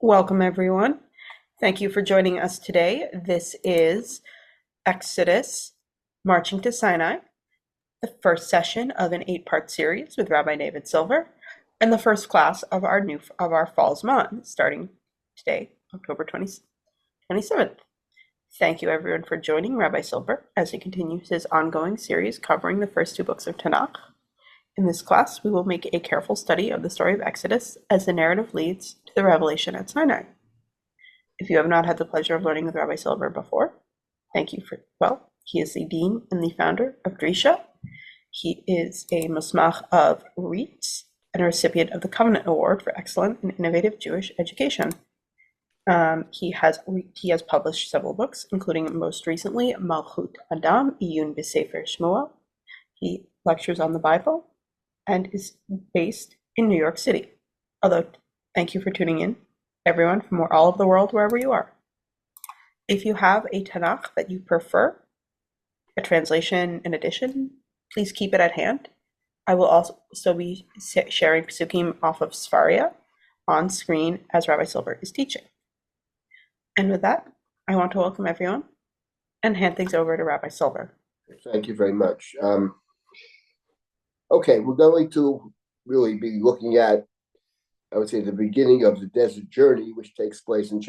Welcome, everyone. Thank you for joining us today. This is Exodus Marching to Sinai, the first session of an 8-part series with Rabbi David Silber, and the first class of our Fall's Mon, starting today, October 27th. Thank you, everyone, for joining Rabbi Silber as he continues his ongoing series covering the first two books of Tanakh. In this class, we will make a careful study of the story of Exodus as the narrative leads to the revelation at Sinai. If you have not had the pleasure of learning with Rabbi Silber before, thank you he is the dean and the founder of Drisha. He is a musmach of REITs and a recipient of the Covenant Award for Excellent and Innovative Jewish Education. He has published several books, including most recently Malchut Adam, Iyun B'Sefer Shmuel. He lectures on the Bible and is based in New York City. Thank you for tuning in, everyone, from all over the world, wherever you are. If you have a Tanakh that you prefer, a translation in addition, please keep it at hand. I will also be sharing Psukim off of Sfaria on screen as Rabbi Silber is teaching. And with that, I want to welcome everyone and hand things over to Rabbi Silber. Thank you very much. Okay, we're going to really be looking at, I would say, the beginning of the desert journey, which takes place in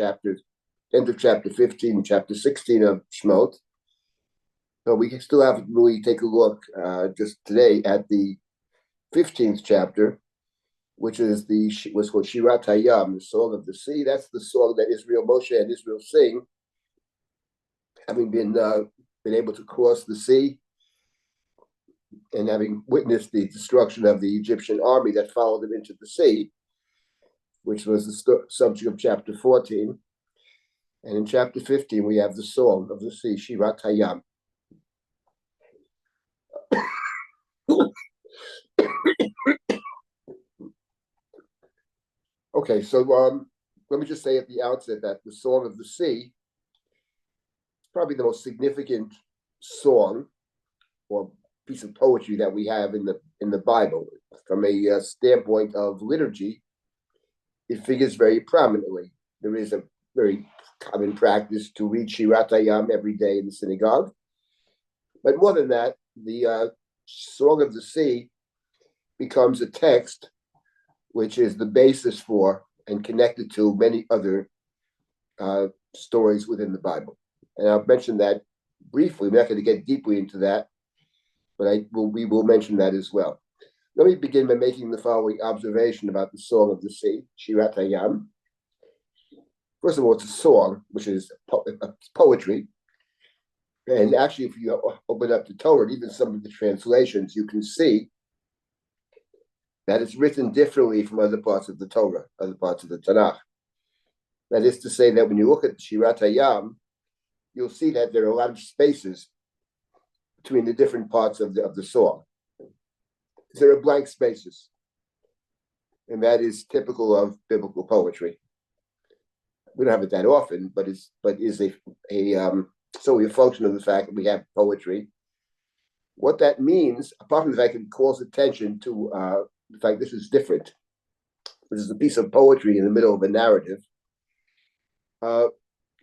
end of chapter 15, chapter 16 of Shemot. So we can still have really take a look just today at the 15th chapter, which is what's called Shirat Hayam, the Song of the Sea. That's the song that Moshe and Israel sing, having been able to cross the sea and having witnessed the destruction of the Egyptian army that followed them into the sea, which was the subject of chapter 14. And in chapter 15, we have the Song of the Sea, Shirat Hayam. Okay, so let me just say at the outset that the Song of the Sea is probably the most significant song or piece of poetry that we have in the Bible. From a standpoint of liturgy, it figures very prominently. There is a very common practice to read Shirat Hayam every day in the synagogue. But more than that, the Song of the Sea becomes a text which is the basis for and connected to many other stories within the Bible. And I'll mention that briefly. We're not going to get deeply into that, but we will mention that as well. Let me begin by making the following observation about the Song of the Sea, Shirat Hayam. First of all, it's a song, which is poetry. And actually, if you open up the Torah, even some of the translations, you can see that it's written differently from other parts of the Torah, other parts of the Tanakh. That is to say that when you look at Shirat Hayam, you'll see that there are a lot of spaces between the different parts of the song. There are blank spaces, and that is typical of biblical poetry. We don't have it that often, but is solely a function of the fact that we have poetry. What that means, apart from the fact it calls attention to the fact this is different, this is a piece of poetry in the middle of a narrative.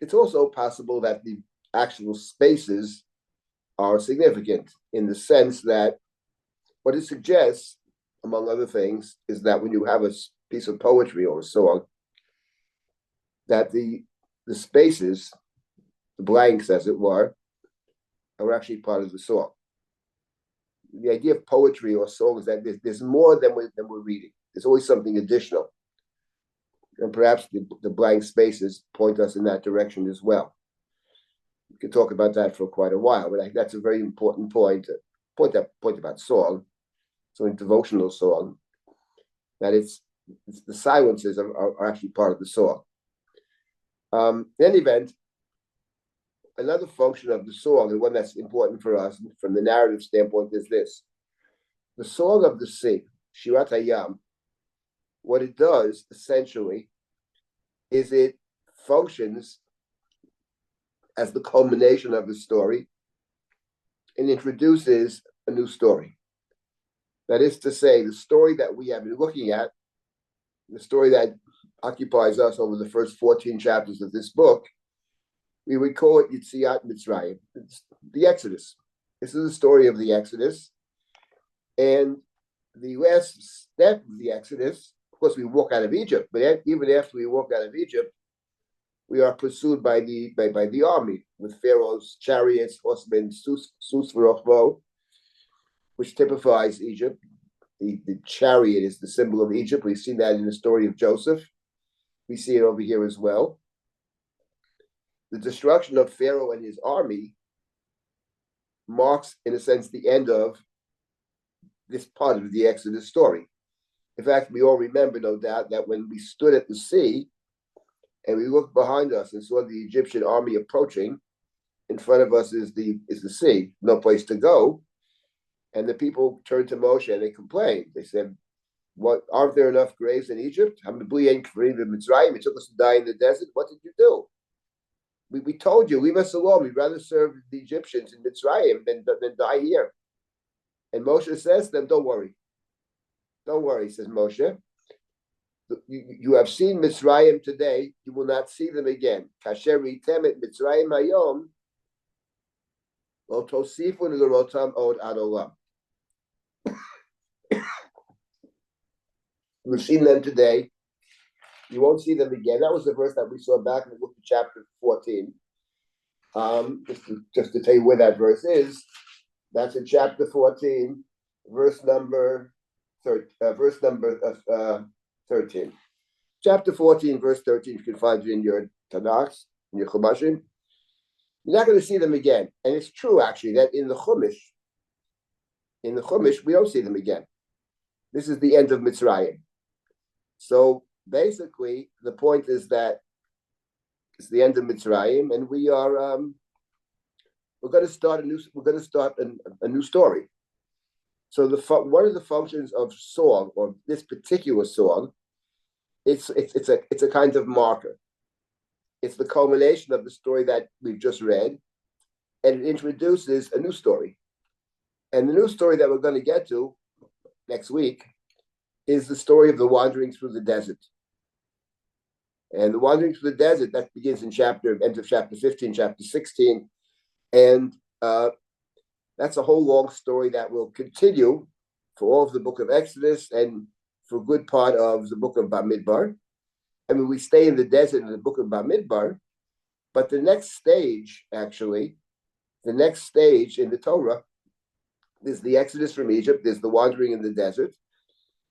It's also possible that the actual spaces are significant in the sense that what it suggests, among other things, is that when you have a piece of poetry or a song, that the spaces, the blanks, as it were, are actually part of the song. The idea of poetry or song is that there's more than we're reading. There's always something additional. And perhaps the blank spaces point us in that direction as well. We could talk about that for quite a while, but that's a very important point about song, so in devotional song, that it's the silences are actually part of the song. In any event, another function of the song, and one that's important for us from the narrative standpoint, is this. The Song of the Sea, Shirat Hayam, what it does, essentially, is it functions as the culmination of the story and introduces a new story. That is to say, the story that we have been looking at, the story that occupies us over the first 14 chapters of this book, we would call it Yetziat Mitzrayim. It's the Exodus. This is the story of the Exodus. And the last step of the Exodus, of course, we walk out of Egypt, but even after we walk out of Egypt, we are pursued by the army with Pharaoh's chariots, horsemen, sus v'rochbo, which typifies Egypt. The chariot is the symbol of Egypt. We've seen that in the story of Joseph. We see it over here as well. The destruction of Pharaoh and his army marks, in a sense, the end of this part of the Exodus story. In fact, we all remember, no doubt, that when we stood at the sea and we looked behind us and saw the Egyptian army approaching, in front of us is the sea, no place to go. And the people turned to Moshe and they complained. They said, "What? Aren't there enough graves in Egypt? It took us to die in the desert. What did you do? We told you, leave us alone. We'd rather serve the Egyptians in Mitzrayim than die here." And Moshe says to them, "Don't worry. Don't worry," says Moshe. You have seen Mitzrayim today. You will not see them again. Kasher ritem et Mitzrayim hayom, lo tosifun l'rotam od ad olam. We've seen them today. You won't see them again. That was the verse that we saw back in the book of chapter 14. Just to tell you where that verse is, that's in chapter 14, verse number 13. Chapter 14, verse 13. You can find it in your Tanakh, in your Chumashim. You're not going to see them again. And it's true, actually, that in the Chumash, we don't see them again. This is the end of Mitzrayim. So basically, the point is that it's the end of Mitzrayim, and we're going to start a new story. So one of the functions of song, or this particular song, it's a kind of marker. It's the culmination of the story that we've just read, and it introduces a new story. And the new story that we're going to get to next week is the story of the wandering through the desert. And the wandering through the desert, that begins in end of chapter 15, chapter 16. And that's a whole long story that will continue for all of the book of Exodus and for a good part of the book of Bamidbar. I mean, we stay in the desert in the book of Bamidbar, but the next stage in the Torah is the Exodus from Egypt. There's the wandering in the desert.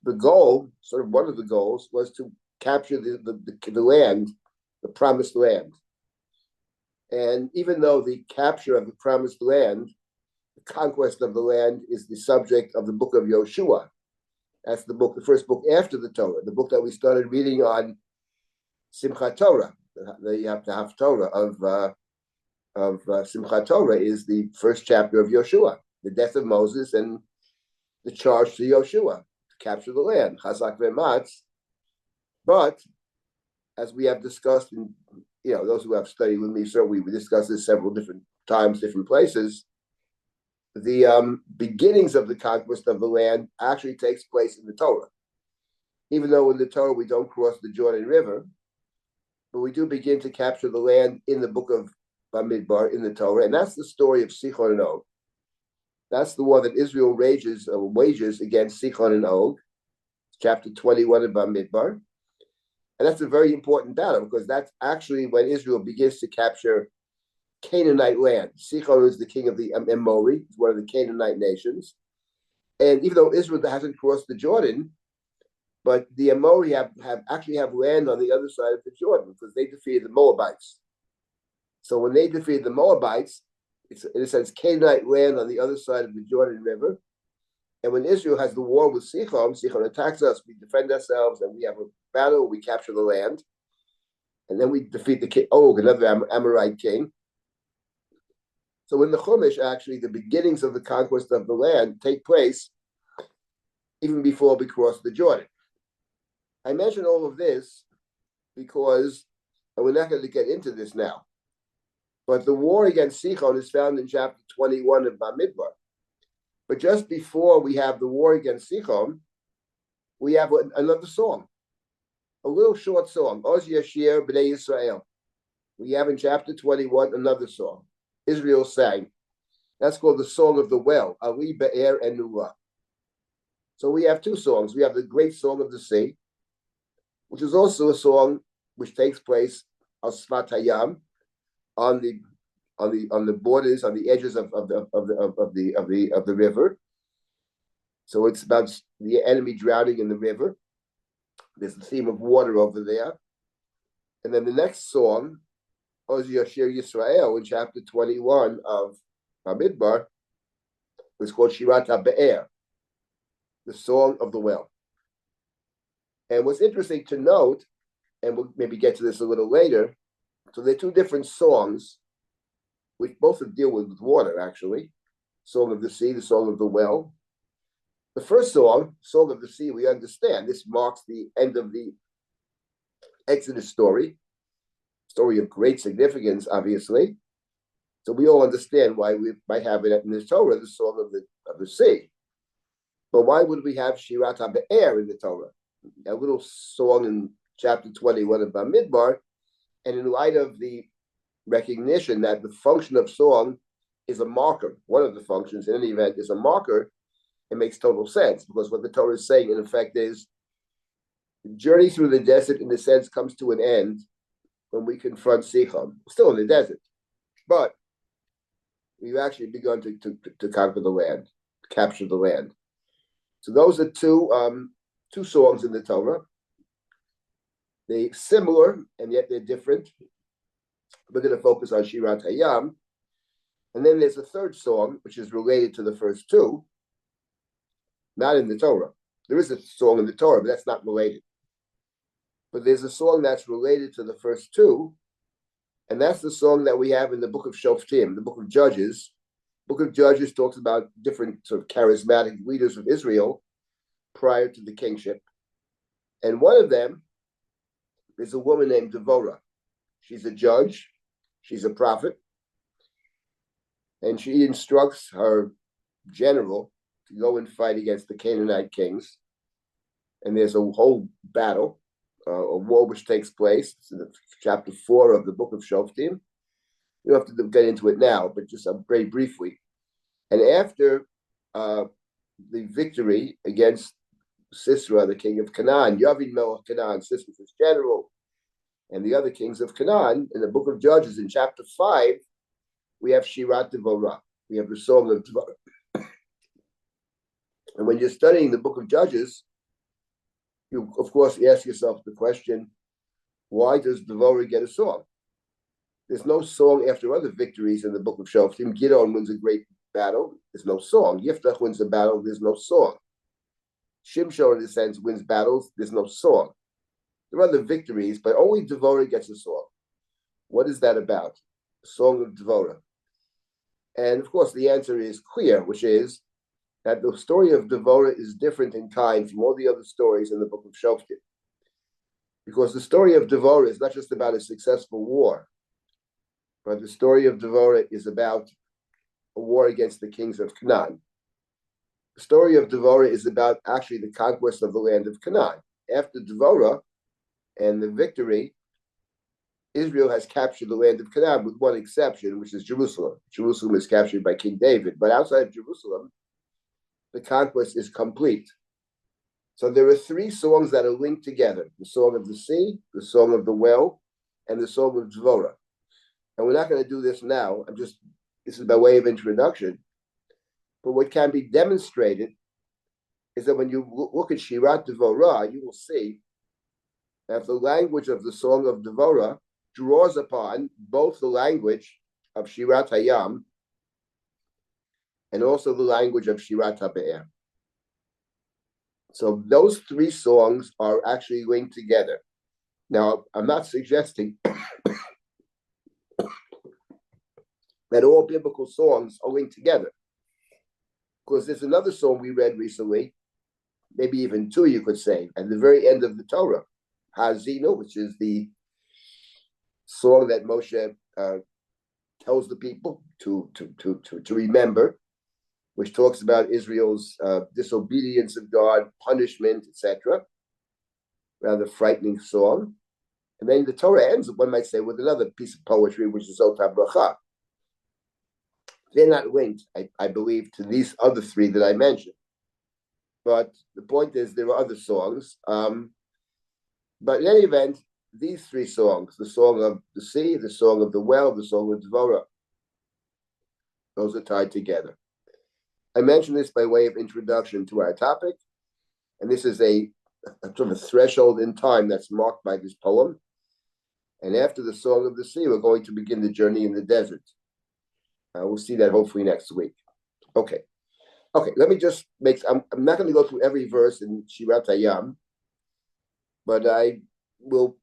The goal, sort of one of the goals, was to capture the land, the promised land. And even though the capture of the promised land, the conquest of the land, is the subject of the book of Yoshua, that's the first book after the Torah, the book that we started reading on Simchat Torah, the Haftorah of Simchat Torah is the first chapter of Yoshua, the death of Moses and the charge to Yoshua to capture the land, Chazak ve'matz. But as we have discussed, in those who have studied with me, certainly we discussed this several different times, different places. The beginnings of the conquest of the land actually takes place in the Torah. Even though in the Torah we don't cross the Jordan River, but we do begin to capture the land in the book of Bamidbar in the Torah, and that's the story of Sichon and Og. That's the war that Israel wages against Sichon and Og, chapter 21 of Bamidbar. And that's a very important battle because that's actually when Israel begins to capture Canaanite land. Sichon is the king of the Amori, one of the Canaanite nations. And even though Israel hasn't crossed the Jordan, but the Amori have land on the other side of the Jordan because they defeated the Moabites. So when they defeated the Moabites, it's in a sense Canaanite land on the other side of the Jordan River. And when Israel has the war with Sichon attacks us, we defend ourselves, and we have a battle, we capture the land, and then we defeat the king, another Amorite king. So in the Chumash, actually, the beginnings of the conquest of the land take place even before we cross the Jordan. I mention all of this because, and we're not going to get into this now, but the war against Sichon is found in chapter 21 of Bamidbar. But just before we have the war against Sichon, we have another song. a little short song, Oz Yashir B'nai Yisrael. We have in chapter 21 another song. Israel sang. That's called the Song of the Well, Ali Be'er and Nula. So we have two songs. We have the great Song of the Sea, which is also a song which takes place on Sfat Hayam, on the borders, on the edges of the river. So it's about the enemy drowning in the river. There's the theme of water over there. And then the next song, Oz Yashir Yisrael, in chapter 21 of Bamidbar, was called Shirat HaBe'er, the Song of the Well. And what's interesting to note, and we'll maybe get to this a little later, so they're two different songs, which both deal with water, actually. Song of the Sea, the Song of the Well. The first song, Song of the Sea, we understand. This marks the end of the Exodus story of great significance, obviously. So we all understand why we might have it in the Torah, the Song of the Sea. But why would we have Shirat HaBe'er in the Torah? A little song in chapter 21 of Bamidbar, and in light of the recognition that the function of song is a marker, one of the functions in any event is a marker, it makes total sense, because what the Torah is saying in effect is the journey through the desert in a sense comes to an end when we confront Sichon. Still in the desert, but we've actually begun to conquer the land, capture the land. So those are two songs in the Torah. They're similar and yet they're different. We're going to focus on Shirat Hayam. And then there's a third song, which is related to the first two, not in the Torah. There is a song in the Torah, but that's not related. But there's a song that's related to the first two, and that's the song that we have in the book of Shoftim, the book of Judges. The book of Judges talks about different sort of charismatic leaders of Israel prior to the kingship. And one of them is a woman named Devorah. She's a judge, she's a prophet, and she instructs her general to go and fight against the Canaanite kings. And there's a whole battle, a war which takes place. It's in chapter 4 of the book of Shoftim. You don't have to get into it now, but just very briefly. And after the victory against Sisera, the king of Canaan, Yavin Melech Canaan, Sisera's general, and the other kings of Canaan, in the book of Judges, in chapter 5, we have Shirat Devorah. We have the song of Devorah. And when you're studying the book of Judges, you, of course, ask yourself the question, why does Devorah get a song? There's no song after other victories in the book of Shoftim. Gideon wins a great battle, there's no song. Yiftach wins a battle, there's no song. Shimshon, in a sense, wins battles, there's no song. There are other victories, but only Devorah gets a song. What is that about? The Song of Devorah. And of course, the answer is clear, which is that the story of Devorah is different in kind from all the other stories in the book of Shoftim. Because the story of Devorah is not just about a successful war, but the story of Devorah is about a war against the kings of Canaan. The story of Devorah is about actually the conquest of the land of Canaan. After Devorah and the victory, Israel has captured the land of Canaan with one exception, which is Jerusalem. Jerusalem is captured by King David, but outside of Jerusalem, the conquest is complete. So there are three songs that are linked together: the Song of the Sea, the Song of the Well, and the Song of Devorah. And we're not going to do this now. This is by way of introduction. But what can be demonstrated is that when you look at Shirat Devorah, you will see that the language of the Song of Devorah draws upon both the language of Shirat Hayam and also the language of Shirat HaBe'er. So those three songs are actually linked together. Now, I'm not suggesting that all biblical songs are linked together, because there's another song we read recently, maybe even two, you could say, at the very end of the Torah, Hazino, which is the song that Moshe tells the people to remember, which talks about Israel's disobedience of God, punishment, etc. rather frightening song. And then the Torah ends, one might say, with another piece of poetry, which is Zot HaBracha. They're not linked, I believe, to these other three that I mentioned. But the point is, there are other songs. But in any event, these three songs, the song of the sea, the song of the well, the song of Dvorah, those are tied together. I mention this by way of introduction to our topic, and this is a sort of a threshold in time that's marked by this poem. And after the song of the sea, we're going to begin the journey in the desert. We'll see that hopefully next week. Okay, let me just I'm not going to go through every verse in Shirat Hayam, but I will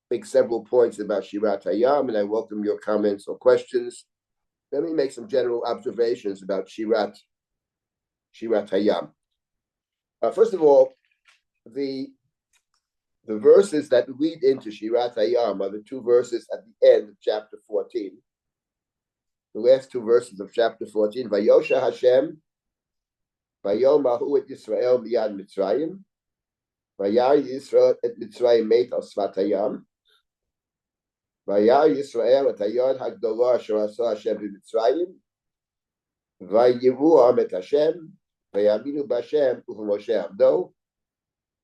make several points about Shirat Hayam, and I welcome your comments or questions. Let me make some general observations about Shirat Hayam. First of all, the verses that lead into Shirat Hayam are the two verses at the end of chapter 14. The last two verses of chapter 14, Vayosha Hashem, Vayom Ahu et Yisrael miyad Mitzrayim, Vayar Yisrael et Mitzrayim meit al Svat Hayam, Vayar Yisrael et Hayod Hagdolah asher asa Hashem b'Mitzrayim, Vayivu am et Hashem, Vayaminu b'Hashem u'v'Moshe Abdo.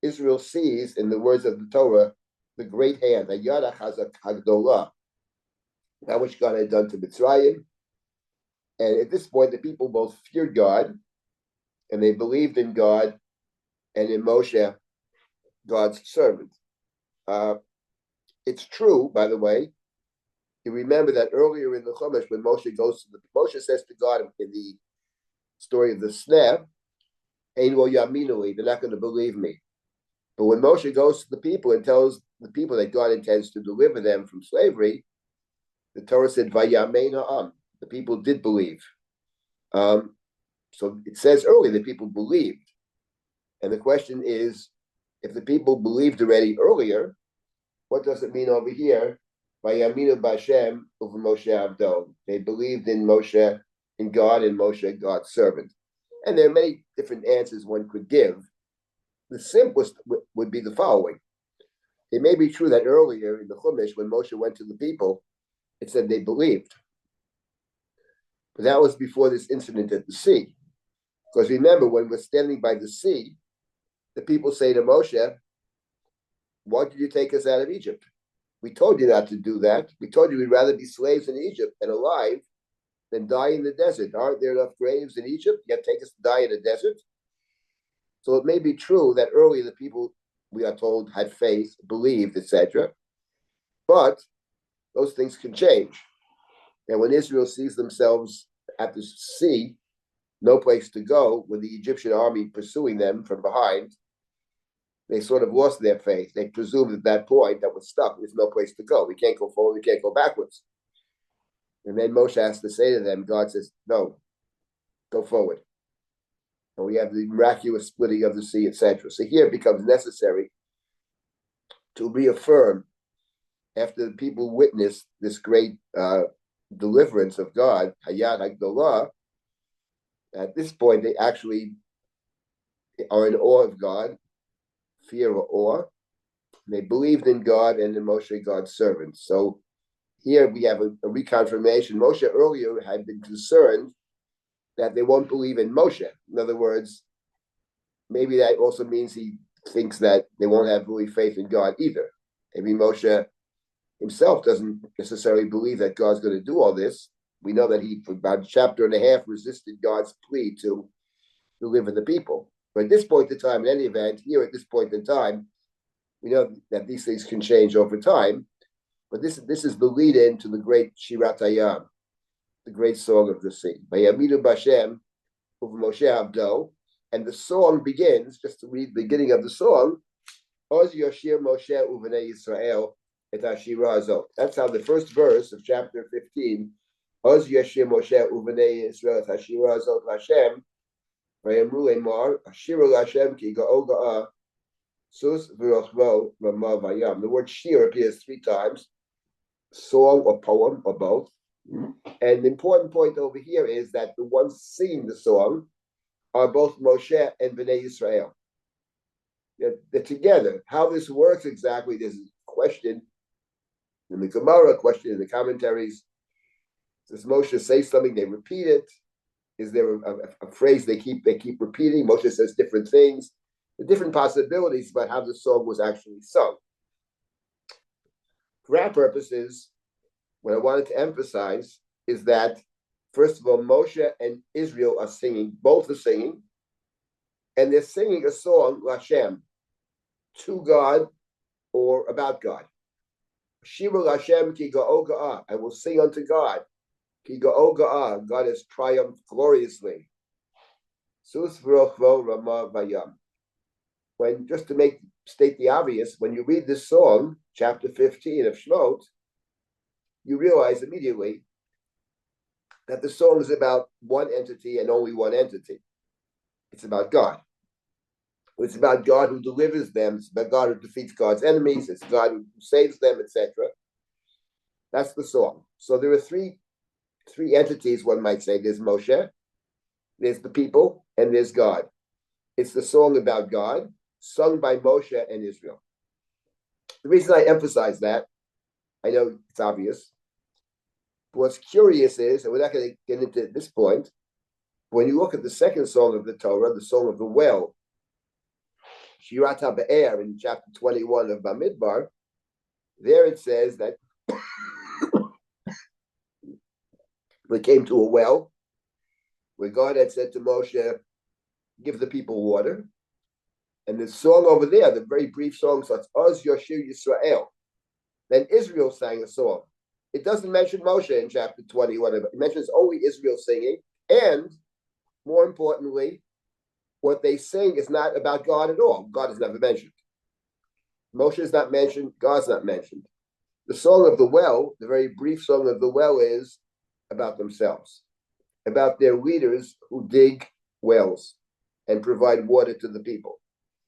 Israel sees, in the words of the Torah, the great hand, Hayod Hagdolah, that which God had done to Mitzrayim. And at this point, the people both feared God, and they believed in God and in Moshe, God's servant. It's true, by the way. You remember that earlier in the Chumash, when Moshe says to God in the story of the snare, "Ein lo yaminu li," they're not going to believe me. But when Moshe goes to the people and tells the people that God intends to deliver them from slavery, the Torah said, "Vayamein ha'am." The people did believe. So it says earlier that people believed. And the question is, if the people believed already earlier, what does it mean over here? Vayaminu b'Hashem u'v'Moshe Abdo. They believed in Moshe, in God, and Moshe, God's servant. And there are many different answers one could give. The simplest would be the following. It may be true that earlier in the Chumash, when Moshe went to the people, it said they believed. But that was before this incident at the sea. Because remember, when we're standing by the sea, the people say to Moshe, "Why did you take us out of Egypt? We told you not to do that. We told you we'd rather be slaves in Egypt and alive than die in the desert. Aren't there enough graves in Egypt? Yet take us to die in the desert?" So it may be true that earlier the people, we are told, had faith, believed, etc. But those things can change. And when Israel sees themselves at the sea, no place to go, with the Egyptian army pursuing them from behind, they sort of lost their faith. They presumed at that point that we're stuck. There's no place to go. We can't go forward. We can't go backwards. And then Moshe has to say to them, God says, "No, go forward." And we have the miraculous splitting of the sea, etc. So here it becomes necessary to reaffirm, after the people witness this great deliverance of God, Hayad Hagdolah, at this point they actually are in awe of God, fear or awe. They believed in God and in Moshe, God's servant. So here we have a reconfirmation. Moshe earlier had been concerned that they won't believe in Moshe. In other words, maybe that also means he thinks that they won't have really faith in God either. Maybe Moshe himself doesn't necessarily believe that God's going to do all this. We know that he, for about a chapter and a half, resisted God's plea to deliver the people. But at this point in time, in any event, here at this point in time, we know that these things can change over time. But this is the lead-in to the great Shirat Hayam, the great song of the sea. Vayaminu b'Hashem u'v'Moshe Abdo. And the song begins, just to read the beginning of the song, Oz Yoshir Moshe u'v'nei Yisrael et hashira hazot. That's how the first verse of chapter 15, Oz Yoshir Moshe u'v'nei Yisrael et hashira hazot Hashem, vayamru emar, Hashiru Hashem ki ga'o ga'a, sus v'rochvo v'ma vayam. The word shir appears 3 times, song or poem or both. And the important point over here is that the ones singing the song are both Moshe and Bnei Yisrael. they're together. How this works exactly, there's a question in the Gemara, a question in the commentaries. Does Moshe say something, they repeat it? Is there a phrase they keep repeating? Moshe says different things, the different possibilities about how the song was actually sung. For our purposes, what I wanted to emphasize is that, first of all, Moshe and Israel are singing, both are singing, and they're singing a song, Lashem, to God or about God. Shiva Lashem ki ga'o ga'ah, I will sing unto God. Ki ga'o ga'ah, God has triumphed gloriously. Sus v'rochvo rama vayam. When, just to state the obvious, when you read this song, chapter 15 of Shmot, you realize immediately that the song is about one entity and only one entity. It's about God. It's about God who delivers them. It's about God who defeats God's enemies. It's God who saves them, etc. That's the song. So there are three entities, one might say. There's Moshe, there's the people, and there's God. It's the song about God, sung by Moshe and Israel. The reason I emphasize that, I know it's obvious. What's curious is, and we're not going to get into it at this point, when you look at the second song of the Torah, the song of the well, Shirat HaBe'er, in chapter 21 of Bamidbar, there it says that we came to a well where God had said to Moshe, give the people water. And the song over there, the very brief song starts, Oz Yoshir Yisrael. Then Israel sang a song. It doesn't mention Moshe in chapter 21. It mentions only Israel singing. And more importantly, what they sing is not about God at all. God is never mentioned. Moshe is not mentioned. God's not mentioned. The song of the well, the very brief song of the well, is about themselves, about their leaders who dig wells and provide water to the people.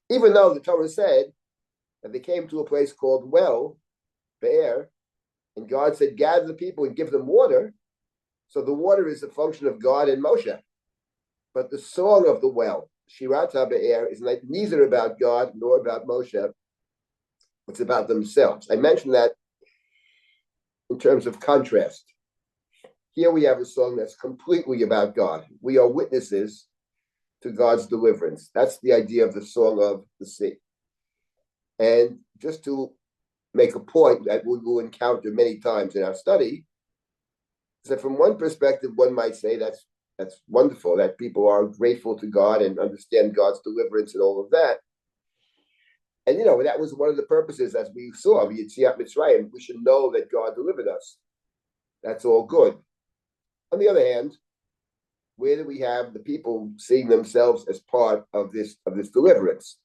Even though the Torah said that they came to a place called well, Be'er, and God said, gather the people and give them water. So the water is a function of God and Moshe. But the song of the well, Shirat HaBe'er, is neither about God nor about Moshe. It's about themselves. I mentioned that in terms of contrast. Here we have a song that's completely about God. We are witnesses to God's deliverance. That's the idea of the song of the sea. And just to make a point that we will encounter many times in our study, is that from one perspective, one might say that's wonderful, that people are grateful to God and understand God's deliverance and all of that. And, that was one of the purposes, as we saw, Yetziat Mitzrayim, we should know that God delivered us. That's all good. On the other hand, where do we have the people seeing themselves as part of this deliverance?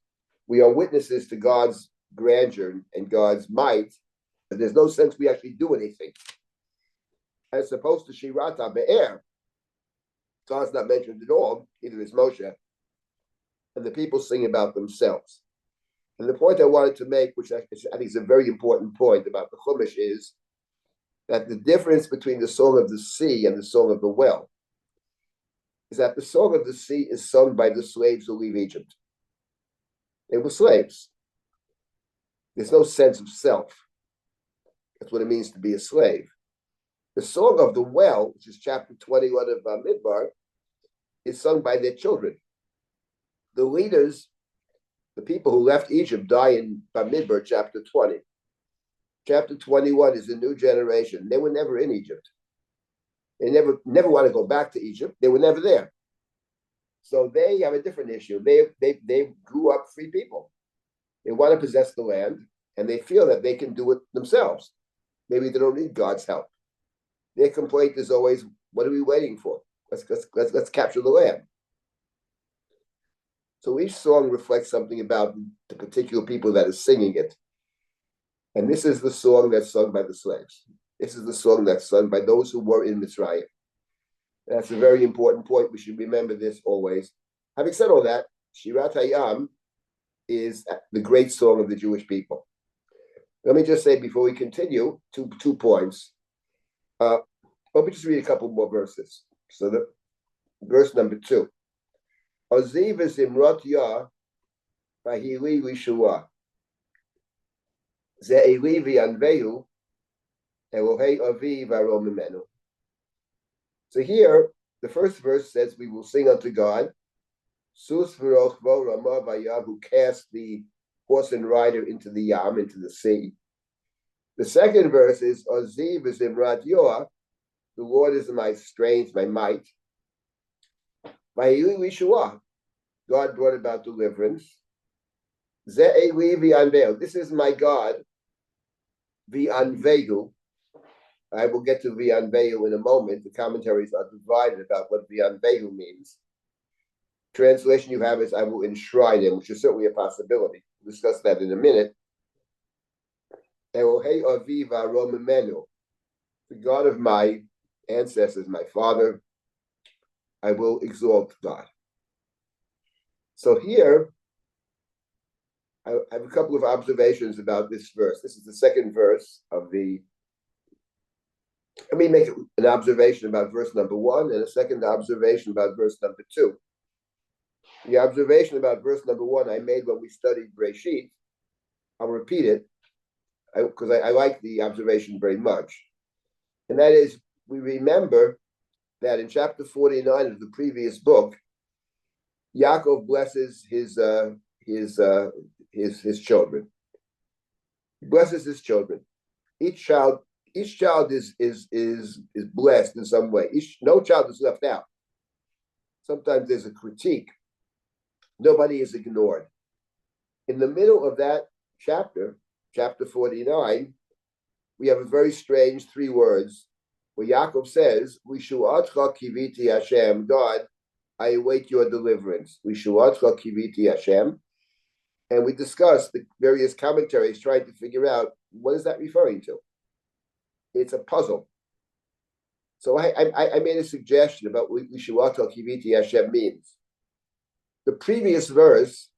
We are witnesses to God's grandeur and God's might, but there's no sense we actually do anything. As opposed to Shirat HaBe'er, God's not mentioned at all, either is Moshe, and the people sing about themselves. And the point I wanted to make, which I think is a very important point about the Chumash, is that the difference between the song of the sea and the song of the well is that the song of the sea is sung by the slaves who leave Egypt. They were slaves. There's no sense of self. That's what it means to be a slave. The song of the well, which is chapter 21 of Midbar, is sung by their children. The leaders, the people who left Egypt, die in Bamidbar, chapter 20. Chapter 21 is a new generation. They were never in Egypt. They never want to go back to Egypt. They were never there. So they have a different issue. They grew up free people. They want to possess the land, and they feel that they can do it themselves. Maybe they don't need God's help. Their complaint is always, what are we waiting for? Let's capture the land. So each song reflects something about the particular people that is singing it. And this is the song that's sung by the slaves. This is the song that's sung by those who were in Mitzrayim. That's a very important point. We should remember this always. Having said all that, Shirat Hayam is the great song of the Jewish people. Let me just say before we continue, two points. Let me just read a couple more verses. So the verse number 2. Oziv Zimrot Yah Vahili Lishua. Ze'eli v'yanvehu Elohei avi v'aro mimenu. So here, the first verse says, we will sing unto God. Sus v'rochvo Ramah v'yam, who cast the horse and rider into the yam, into the sea. The second verse is, Oziv is imrat yoah, the Lord is my strength, my might. Vahili Lishua, God brought about deliverance. Ze'eli v'yanvehu, this is my God. V'yanvehu, I will get to v'yanvehu in a moment. The commentaries are divided about what v'yanvehu means. Translation you have is, I will enshrine him, which is certainly a possibility. We'll discuss that in a minute. Elohei avi v'aro mimenu, the God of my ancestors, my father, I will exalt God. So here, I have a couple of observations about this verse. This is the second verse of the. Let me make an observation about verse number 1 and a second observation about verse number 2. The observation about verse number 1 I made when we studied Breshit. I'll repeat it because I like the observation very much. And that is, we remember that in chapter 49 of the previous book, Yaakov blesses his children. He blesses his children. Each child is blessed in some way. No child is left out. Sometimes there's a critique. Nobody is ignored. In the middle of that chapter 49, we have a very strange 3 words where Yaakov says, Lishuatcha kiviti Hashem, God, I await your deliverance. Lishuatcha kiviti Hashem. And we discussed the various commentaries trying to figure out what is that referring to. It's a puzzle. So I made a suggestion about what Lishuatcha kiviti Hashem means. The previous verse,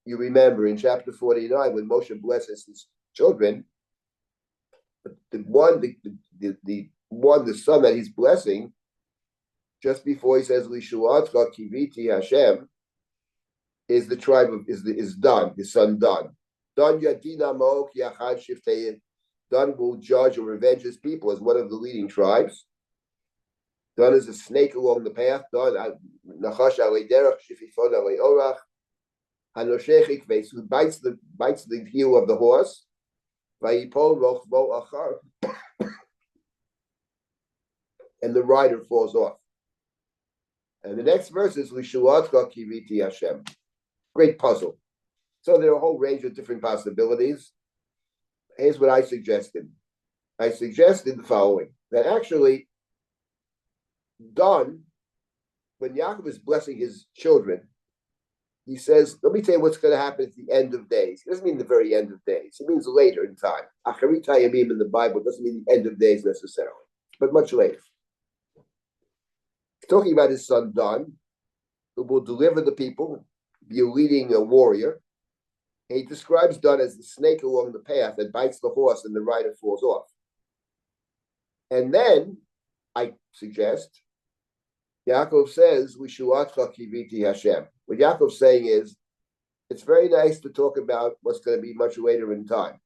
you remember in chapter 49, when Moshe blesses his children, the son that he's blessing, just before he says Lishuatcha kiviti Hashem, is the tribe of is Dan, his son Dan. Dan Yadina Mo'ok Yachad Shiftei. Dan will judge or revenge his people as one of the leading tribes. Dan is a snake along the path. Dan Nachash Alei Derech Shififon Alei Orach. Hanoshechik Veis, who bites the heel of the horse. Vayipol Rochvo Achar. And the rider falls off. And the next verse is Lishuatcha kiviti Hashem. Great puzzle. So there are a whole range of different possibilities. Here's what I suggested. I suggested the following, that actually, Dan, when Yaakov is blessing his children, he says, let me tell you what's going to happen at the end of days. He doesn't mean the very end of days. It means later in time. Acharit Hayamim in the Bible doesn't mean the end of days necessarily, but much later. He's talking about his son Dan, who will deliver the people, be a leading warrior. And he describes Dan as the snake along the path that bites the horse and the rider falls off. And then, I suggest, Yaakov says, Lishuatcha kiviti Hashem. What Yaakov's saying is, it's very nice to talk about what's going to be much later in time.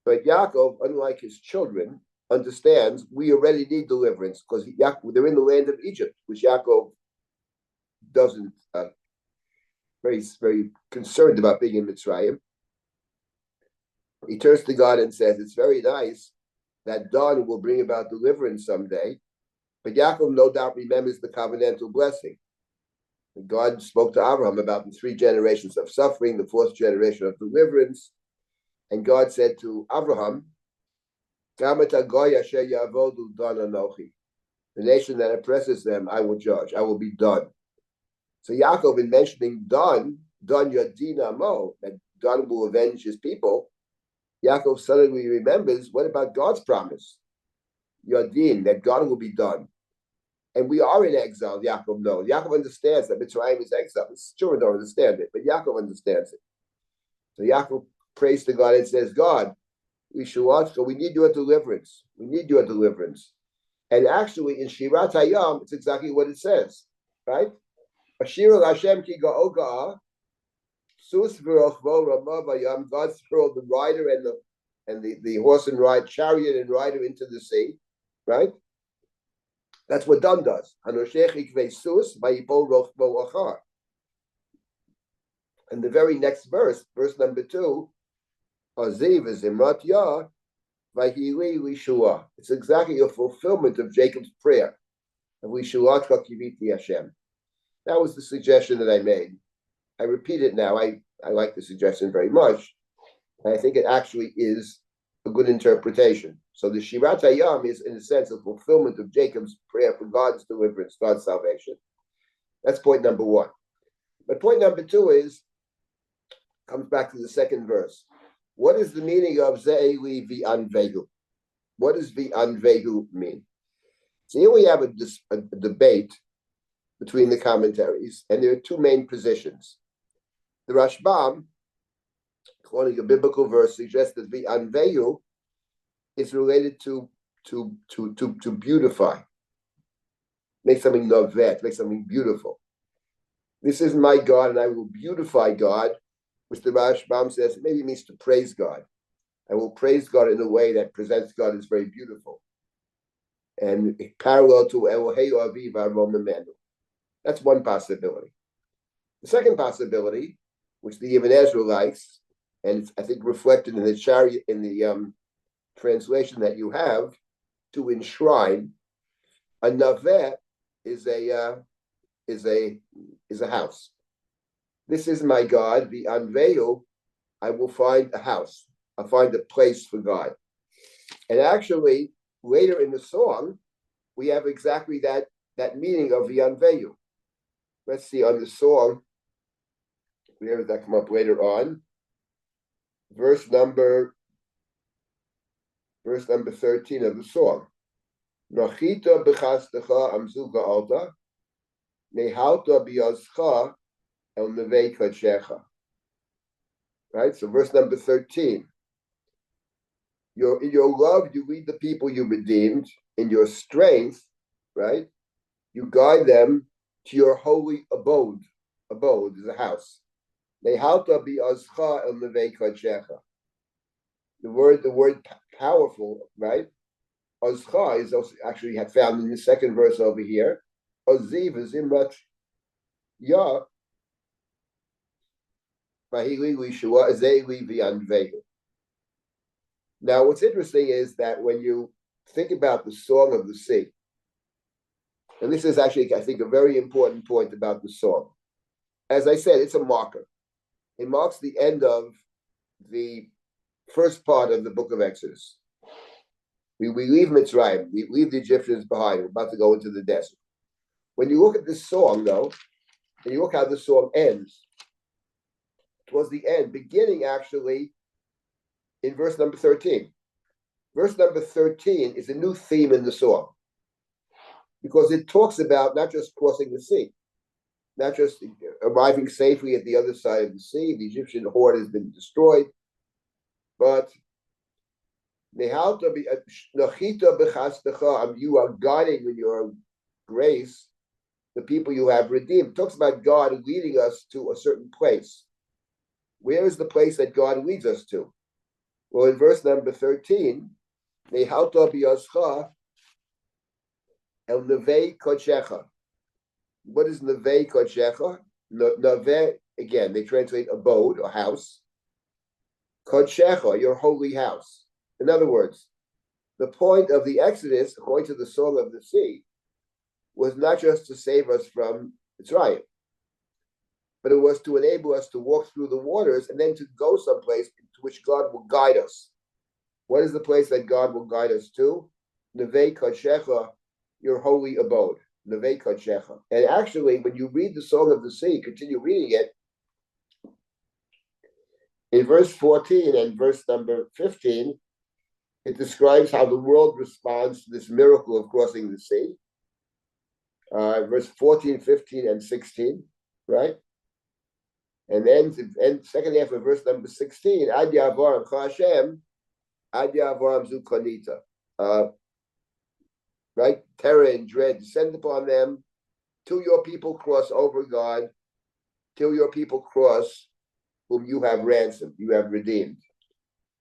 But Yaakov, unlike his children, understands we already need deliverance because they're in the land of Egypt, which Yaakov doesn't, very, very concerned about being in Mitzrayim. He turns to God and says, it's very nice that Dan will bring about deliverance someday. But Yaakov no doubt remembers the covenantal blessing. God spoke to Abraham about the 3 generations of suffering, the 4th generation of deliverance. And God said to Abraham, the nation that oppresses them, I will judge. I will be done. So Yaakov, in mentioning Dan Yadina Mo, that Dan will avenge his people, Yaakov suddenly remembers, what about God's promise? Yadin, that God will be done. And we are in exile, Yaakov knows. Yaakov understands that Mitzrayim is exile. His children don't understand it, but Yaakov understands it. So Yaakov prays to God and says, God, we need your deliverance. We need your deliverance. And actually, in Shirat Hayam, it's exactly what it says, right? Ashir Hashem ki ga'o ga'a, God threw the rider and the horse and ride, chariot and rider into the sea, right? That's what Dan does. And the very next verse number 2, Aziv is Imrat Yah, it's exactly a fulfillment of Jacob's prayer. That was the suggestion that I made. I repeat it now. I like the suggestion very much. And I think it actually is a good interpretation. So the Shirat Hayam is, in a sense, a fulfillment of Jacob's prayer for God's deliverance, God's salvation. That's point number 1. But point number 2 comes back to the second verse. What is the meaning of Ze'eli v'anvegu? What does v'anvegu mean? So here we have a debate between the commentaries, and there are 2 main positions. The Rashbam, quoting a biblical verse, suggests that v'anvegu is related to beautify, make something novet, make something beautiful. This is my God, and I will beautify God, which the Rashbam says maybe means to praise God. I will praise God in a way that presents God as very beautiful, and parallel to Elohei Aviv Arom Emmanuel. That's one possibility. The second possibility, which the Ibn Ezra likes, and it's, I think, reflected in the chariot in the translation that you have, to enshrine, a navet is a house. This is my God, the anveil, I will find a house. I'll find a place for God. And actually, later in the song, we have exactly that meaning of the anveil. Let's see on the song, where does that come up later on? Verse number 13 of the song. Nachita b'chastecha amzu ga'alta, nehalta b'yazcha el nevei kadshecha. Right, so verse number 13. In your love, you lead the people you redeemed. In your strength, right, you guide them to your holy abode. Abode is a house. Nehalta b'yazcha el nevei kadshecha. The word powerful, right? Azcha is also actually found in the second verse over here. Aziv is imrat Yah. Now, what's interesting is that when you think about the Song of the Sea, and this is actually, I think, a very important point about the song. As I said, it's a marker. It marks the end of the first part of the book of Exodus. We leave Mitzrayim, we leave the Egyptians behind. We're about to go into the desert. When you look at this song, though, and you look how the song ends, towards the end, beginning actually in verse number 13. Verse number 13 is a new theme in the song, because it talks about not just crossing the sea, not just arriving safely at the other side of the sea, the Egyptian horde has been destroyed, but you are guiding in your grace the people you have redeemed. It talks about God leading us to a certain place. Where is the place that God leads us to? Well, in verse number 13, what is Nevei Kodshecha? Neveh, again, they translate abode or house. Kodshecha, your holy house. In other words, the point of the Exodus, according to the Song of the Sea, was not just to save us from Mitzrayim, but it was to enable us to walk through the waters and then to go someplace to which God will guide us. What is the place that God will guide us to? Nevei Kodshecha, your holy abode. Nevei Kodshecha. And actually, when you read the Song of the Sea, continue reading it, in verse 14 and verse number 15, it describes how the world responds to this miracle of crossing the sea. Verse 14, 15, and 16, right? And then the second half of verse number 16, Ad Yavoram Hashem, Ad Yavoram Zukonita. Right? Terror and dread descend upon them till your people cross over, God, till your people cross whom you have ransomed, you have redeemed.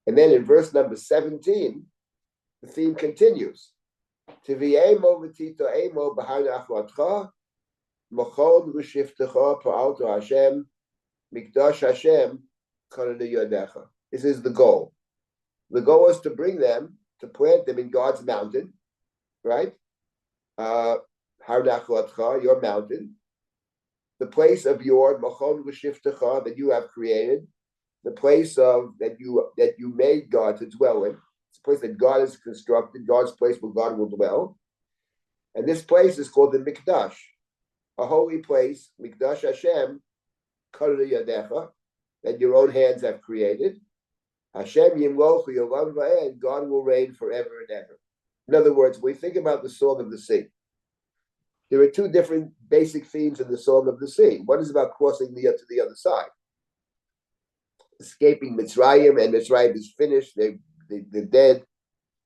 And then in verse number 17, the theme continues. Tiviemo v'tito emo b'har nachlatcha, machon v'shiftecha pa'alto Hashem, mikdash Hashem, karanu yodecha. This is the goal. The goal is to bring them, to plant them in God's mountain, right? Har nachlatcha, your mountain, the place of your machon v'shiftecha that you have created, the place of that you made God to dwell in. It's a place that God has constructed, God's place where God will dwell. And this place is called the Mikdash, a holy place, Mikdash Hashem, karanu yadecha, that your own hands have created. Hashem yimlochu yolam va'ed, God will reign forever and ever. In other words, when we think about the Song of the Sea, there are two different basic themes in the Song of the Sea. One is about crossing to the other side, escaping Mitzrayim, and Mitzrayim is finished. They're dead.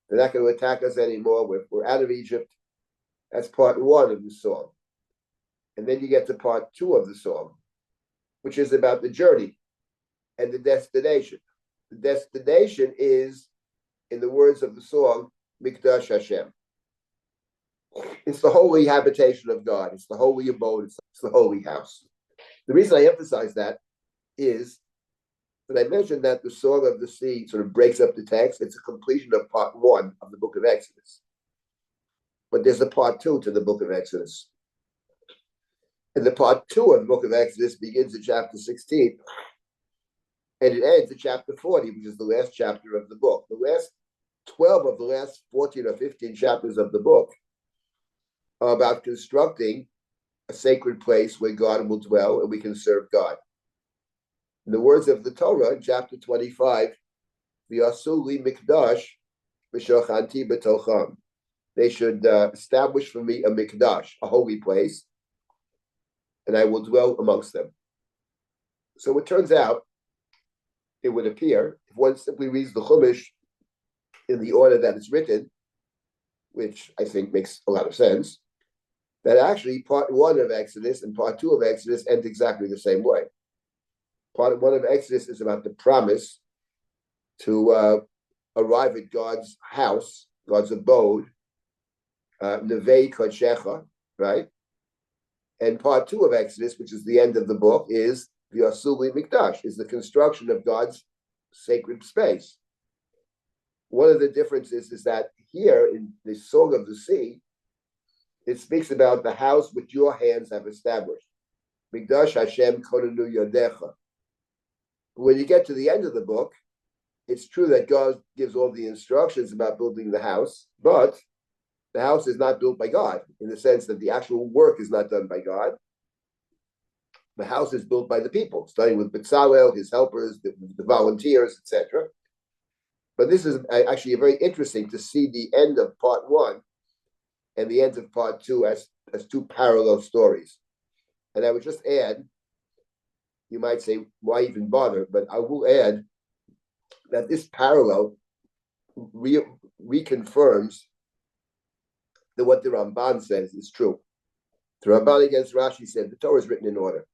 They're not going to attack us anymore. We're out of Egypt. That's part one of the song. And then you get to part two of the song, which is about the journey and the destination. The destination is, in the words of the song, Mikdash Hashem. It's the holy habitation of God. It's the holy abode. It's the holy house. The reason I emphasize that is that I mentioned that the Song of the Sea sort of breaks up the text. It's a completion of part one of the book of Exodus. But there's a part two to the book of Exodus. And the part two of the book of Exodus begins at chapter 16, and it ends at chapter 40, which is the last chapter of the book. The last 12 of the last 14 or 15 chapters of the book are about constructing a sacred place where God will dwell and we can serve God. In the words of the Torah, in chapter 25, V'yasu li mikdash v'shochanti b'tocham. They should establish for me a mikdash, a holy place, and I will dwell amongst them. So it turns out, it would appear, if one simply reads the Chumash in the order that it's written, which I think makes a lot of sense, that actually part one of Exodus and part two of Exodus end exactly the same way. Part one of Exodus is about the promise to arrive at God's house, God's abode, Nevei Kodshecha, right? And part two of Exodus, which is the end of the book, is the Asuli Mikdash, is the construction of God's sacred space. One of the differences is that here in the Song of the Sea, it speaks about the house which your hands have established. Mikdash Hashem Korenu Yodecha. When you get to the end of the book, it's true that God gives all the instructions about building the house, but the house is not built by God in the sense that the actual work is not done by God. The house is built by the people, starting with Bezalel, his helpers, the volunteers, etc. But this is actually very interesting to see the end of part one and the end of part two as two parallel stories. And I would just add, you might say, why even bother? But I will add that this parallel reconfirms that what the Ramban says is true. The Ramban against Rashi said the Torah is written in order.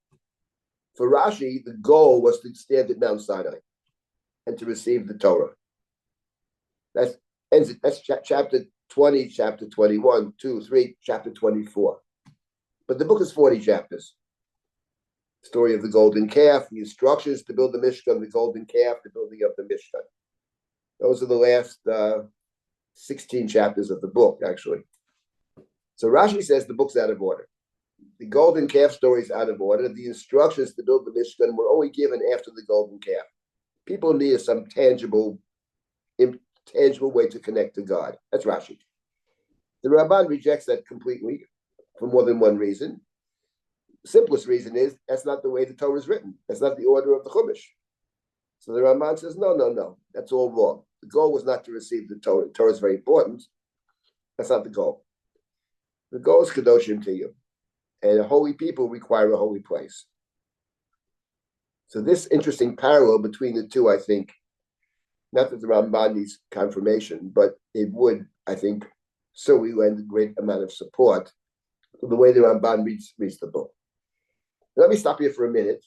For Rashi, the goal was to stand at Mount Sinai and to receive the Torah. That's chapter 20, chapter 21, 2, 3, chapter 24. But the book is 40 chapters. The story of the golden calf, the instructions to build the Mishkan, the golden calf, the building of the Mishkan. Those are the last 16 chapters of the book, actually. So Rashi says the book's out of order. The golden calf story is out of order. The instructions to build the Mishkan were only given after the golden calf. People needed some tangible way to connect to God. That's Rashi. The Ramban rejects that completely for more than one reason. The simplest reason is that's not the way the Torah is written. That's not the order of the Chumash. So the Ramban says, no, that's all wrong. The goal was not to receive the Torah. The Torah is very important. That's not the goal. The goal is Kedoshim to you. And a holy people require a holy place. So this interesting parallel between the two, I think, not that the Ramban needs confirmation, but it would, I think, certainly lend a great amount of support to the way the Ramban reads the book. Let me stop here for a minute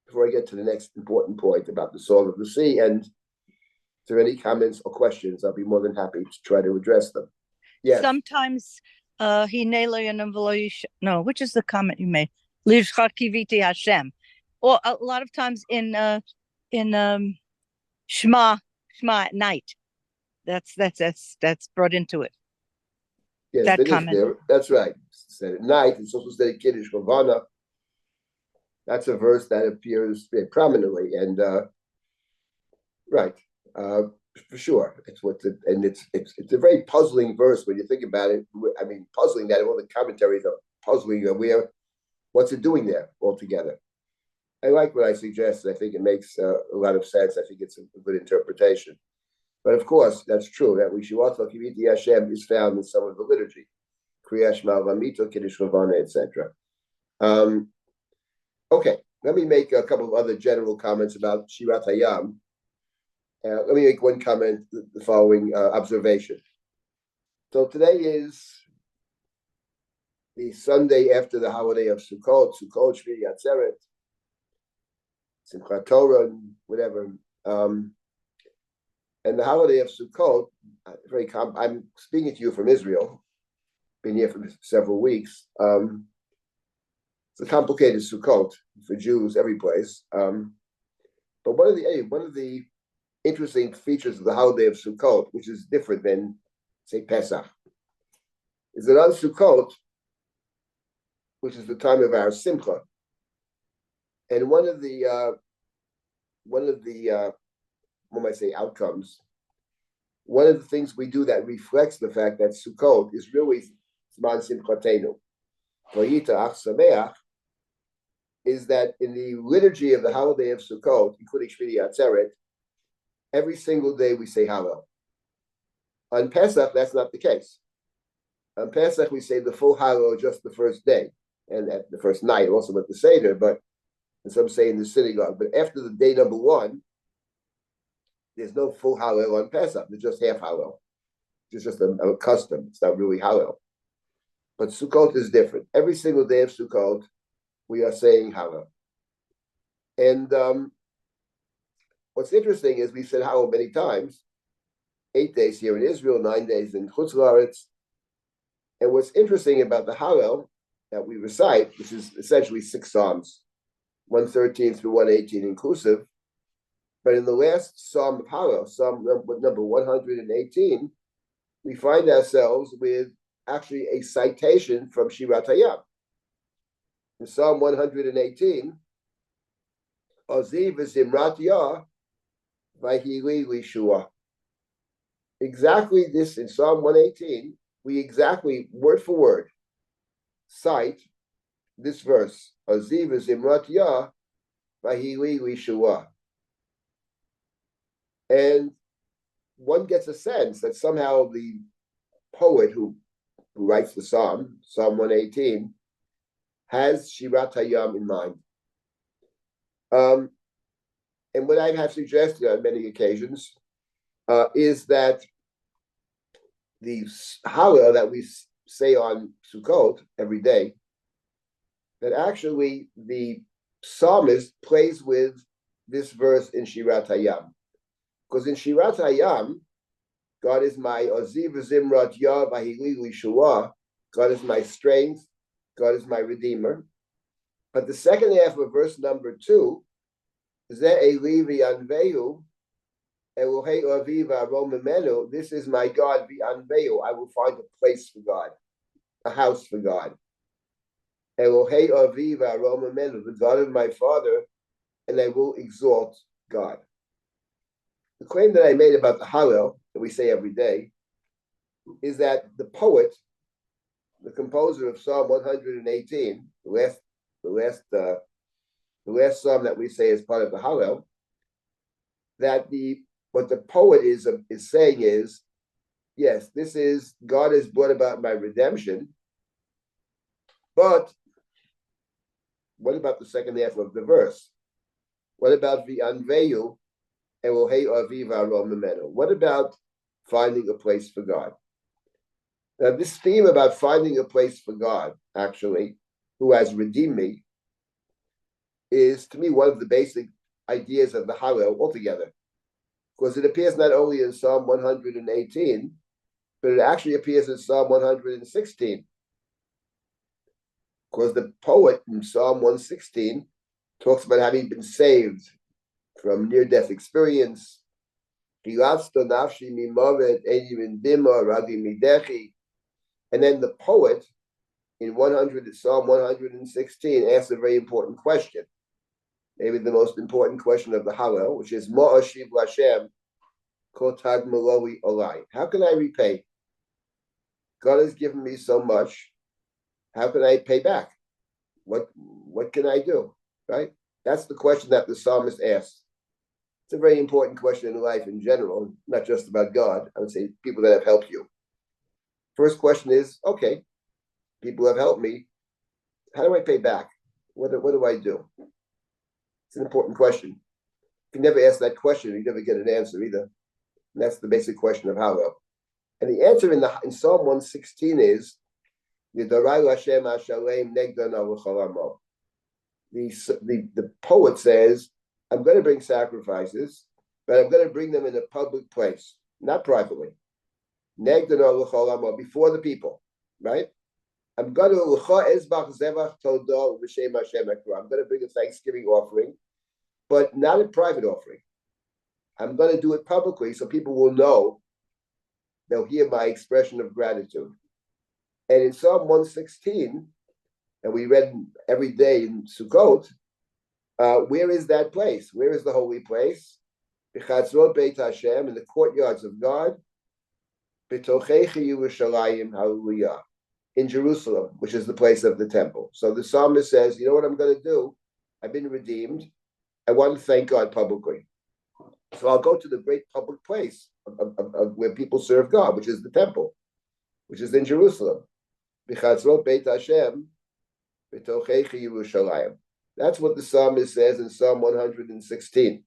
before I get to the next important point about the Song of the Sea. And if there are any comments or questions, I'll be more than happy to try to address them. Yes. Sometimes no, which is the comment you made? Kiviti Hashem. Or a lot of times in Shema at night. That's brought into it. Yes, that comment. There. That's right. It's said at night. It's also said in Kiddush Ravana. That's a verse that appears very prominently, and right, for sure. It's it's a very puzzling verse when you think about it. I mean, puzzling that all the commentaries are puzzling. What's it doing there altogether? I like what I suggested. I think it makes a lot of sense. I think it's a good interpretation. But of course, that's true that Lishuat Kiviti Hashem is found in some of the liturgy, Kriyash Malvamito, Kiddush Ravana, etc. Okay, let me make a couple of other general comments about Shirat Hayam. Let me make one comment, the following observation. So today is the Sunday after the holiday of Sukkot, Shmini Atzeret, Simchat Torah, whatever. And the holiday of Sukkot, I'm speaking to you from Israel, been here for several weeks. It's a complicated Sukkot for Jews every place. But one of the interesting features of the holiday of Sukkot, which is different than, say, Pesach, is that on Sukkot, which is the time of our Simcha, and one of the what might I say, outcomes, one of the things we do that reflects the fact that Sukkot is really Zman Simchatenu, Vayita Ach Sameach, is that in the liturgy of the holiday of Sukkot, including Shmini Atzeret, every single day we say Hallel. On Pesach, that's not the case. On Pesach, we say the full Hallel just the first day, and at the first night, also at the Seder, and some say in the synagogue. But after the day number one, there's no full Hallel on Pesach. There's just half Hallel. It's just a custom. It's not really Hallel. But Sukkot is different. Every single day of Sukkot, we are saying Hallel. And what's interesting is we've said Hallel many times, 8 days here in Israel, 9 days in Chutz La'aretz. And what's interesting about the Hallel that we recite, which is essentially 6 Psalms, 113 through 118 inclusive, but in the last Psalm of Hallel, Psalm number 118, we find ourselves with actually a citation from Shirat Hayam. In Psalm 118, Oziv Zimrat Yah Vahili Lishua. Exactly this, in Psalm 118, we exactly, word for word, cite this verse, Oziv Zimrat Yah Vahili Lishua. And one gets a sense that somehow the poet who writes the Psalm, Psalm 118, has Shirat Hayam in mind. And what I have suggested on many occasions is that the Hallel that we say on Sukkot every day, that actually the psalmist plays with this verse in Shirat Hayam. Because in Shirat Hayam, God is my Oziv Zimrat Yah Vahili Lishua, God is my strength, God is my Redeemer. But the second half of verse number 2, Zeh Eli V'Yanveu, Elohei Aviv Arom Mimenu, this is my God, V'Yanveu, I will find a place for God, a house for God. Elohei Aviv Arom Mimenu, the God of my father, and I will exalt God. The claim that I made about the Hallel, that we say every day, is that the poet, the composer of Psalm 118, the last psalm that we say is part of the Hallel, that what the poet is saying is, yes, this is, God has brought about my redemption, but what about the second half of the verse? What about the Anveyu? What about finding a place for God? Now, this theme about finding a place for God, actually, who has redeemed me, is, to me, one of the basic ideas of the Hallel altogether, because it appears not only in Psalm 118, but it actually appears in Psalm 116. Because the poet in Psalm 116 talks about having been saved from near-death experience. And then the poet in Psalm 116 asks a very important question, maybe the most important question of the Hallel, which is Ma'ashiv Lashem Kol Tag Maloi Olai. How can I repay? God has given me so much. How can I pay back? What can I do? Right? That's the question that the psalmist asks. It's a very important question in life in general, not just about God. I would say people that have helped you. First question is, okay, people have helped me. How do I pay back? What do I do? It's an important question. If you never ask that question, you never get an answer either. And that's the basic question of Hallel. And the answer in Psalm 116 is, the poet says, I'm going to bring sacrifices, but I'm going to bring them in a public place, not privately. Before the people, right? I'm going to bring a thanksgiving offering, but not a private offering. I'm going to do it publicly so people will know. They'll hear my expression of gratitude. And in Psalm 116, and we read every day in Sukkot, where is that place? Where is the holy place? In the courtyards of God, in Jerusalem, which is the place of the temple. So the psalmist says, you know what I'm going to do? I've been redeemed. I want to thank God publicly. So I'll go to the great public place of where people serve God, which is the temple, which is in Jerusalem. That's what the psalmist says in Psalm 116.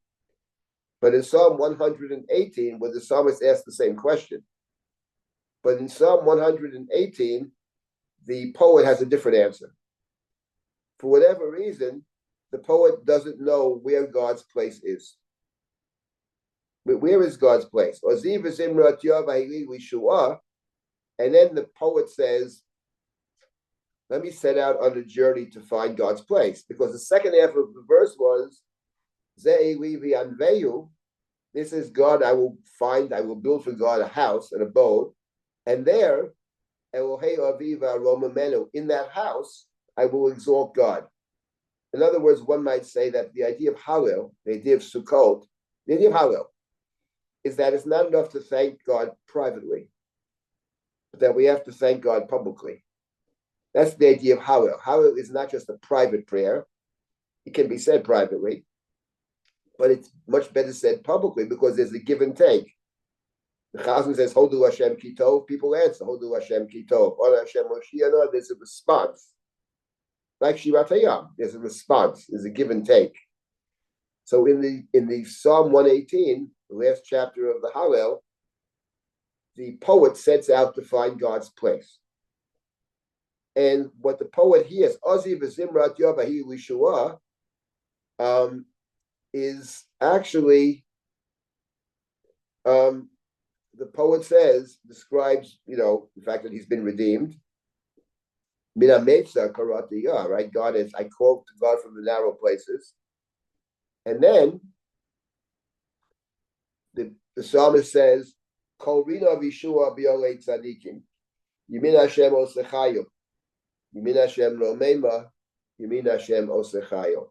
But in Psalm 118, where the psalmist asks the same question, but in Psalm 118, the poet has a different answer. For whatever reason, the poet doesn't know where God's place is. But where is God's place? And then the poet says, let me set out on a journey to find God's place. Because the second half of the verse was, this is God, I will build for God a house, an abode. And there, in that house, I will exalt God. In other words, one might say that the idea of Hallel, the idea of Sukkot, the idea of Hallel, is that it's not enough to thank God privately, but that we have to thank God publicly. That's the idea of Hallel. Hallel is not just a private prayer. It can be said privately, but it's much better said publicly because there's a give and take. The Chazan says, Hodu Hashem ki tov. People answer, Hodu Hashem ki tov. Or Hashem Moshiach, there's a response. Like Shirat Hayam, there's a response. There's a give and take. So in the Psalm 118, the last chapter of the Hallel, the poet sets out to find God's place. And what the poet hears, Ozi v'zimrat yovahi lishua, is actually, the poet describes, the fact that he's been redeemed. Mina metza karatiyah, right? I called to God from the narrow places. And then the psalmist says, Kol rina v'yishua b'yolei tzadikim. Yimin Hashem osechayo. Yimin Hashem romeima. Yimin Hashem osechayo.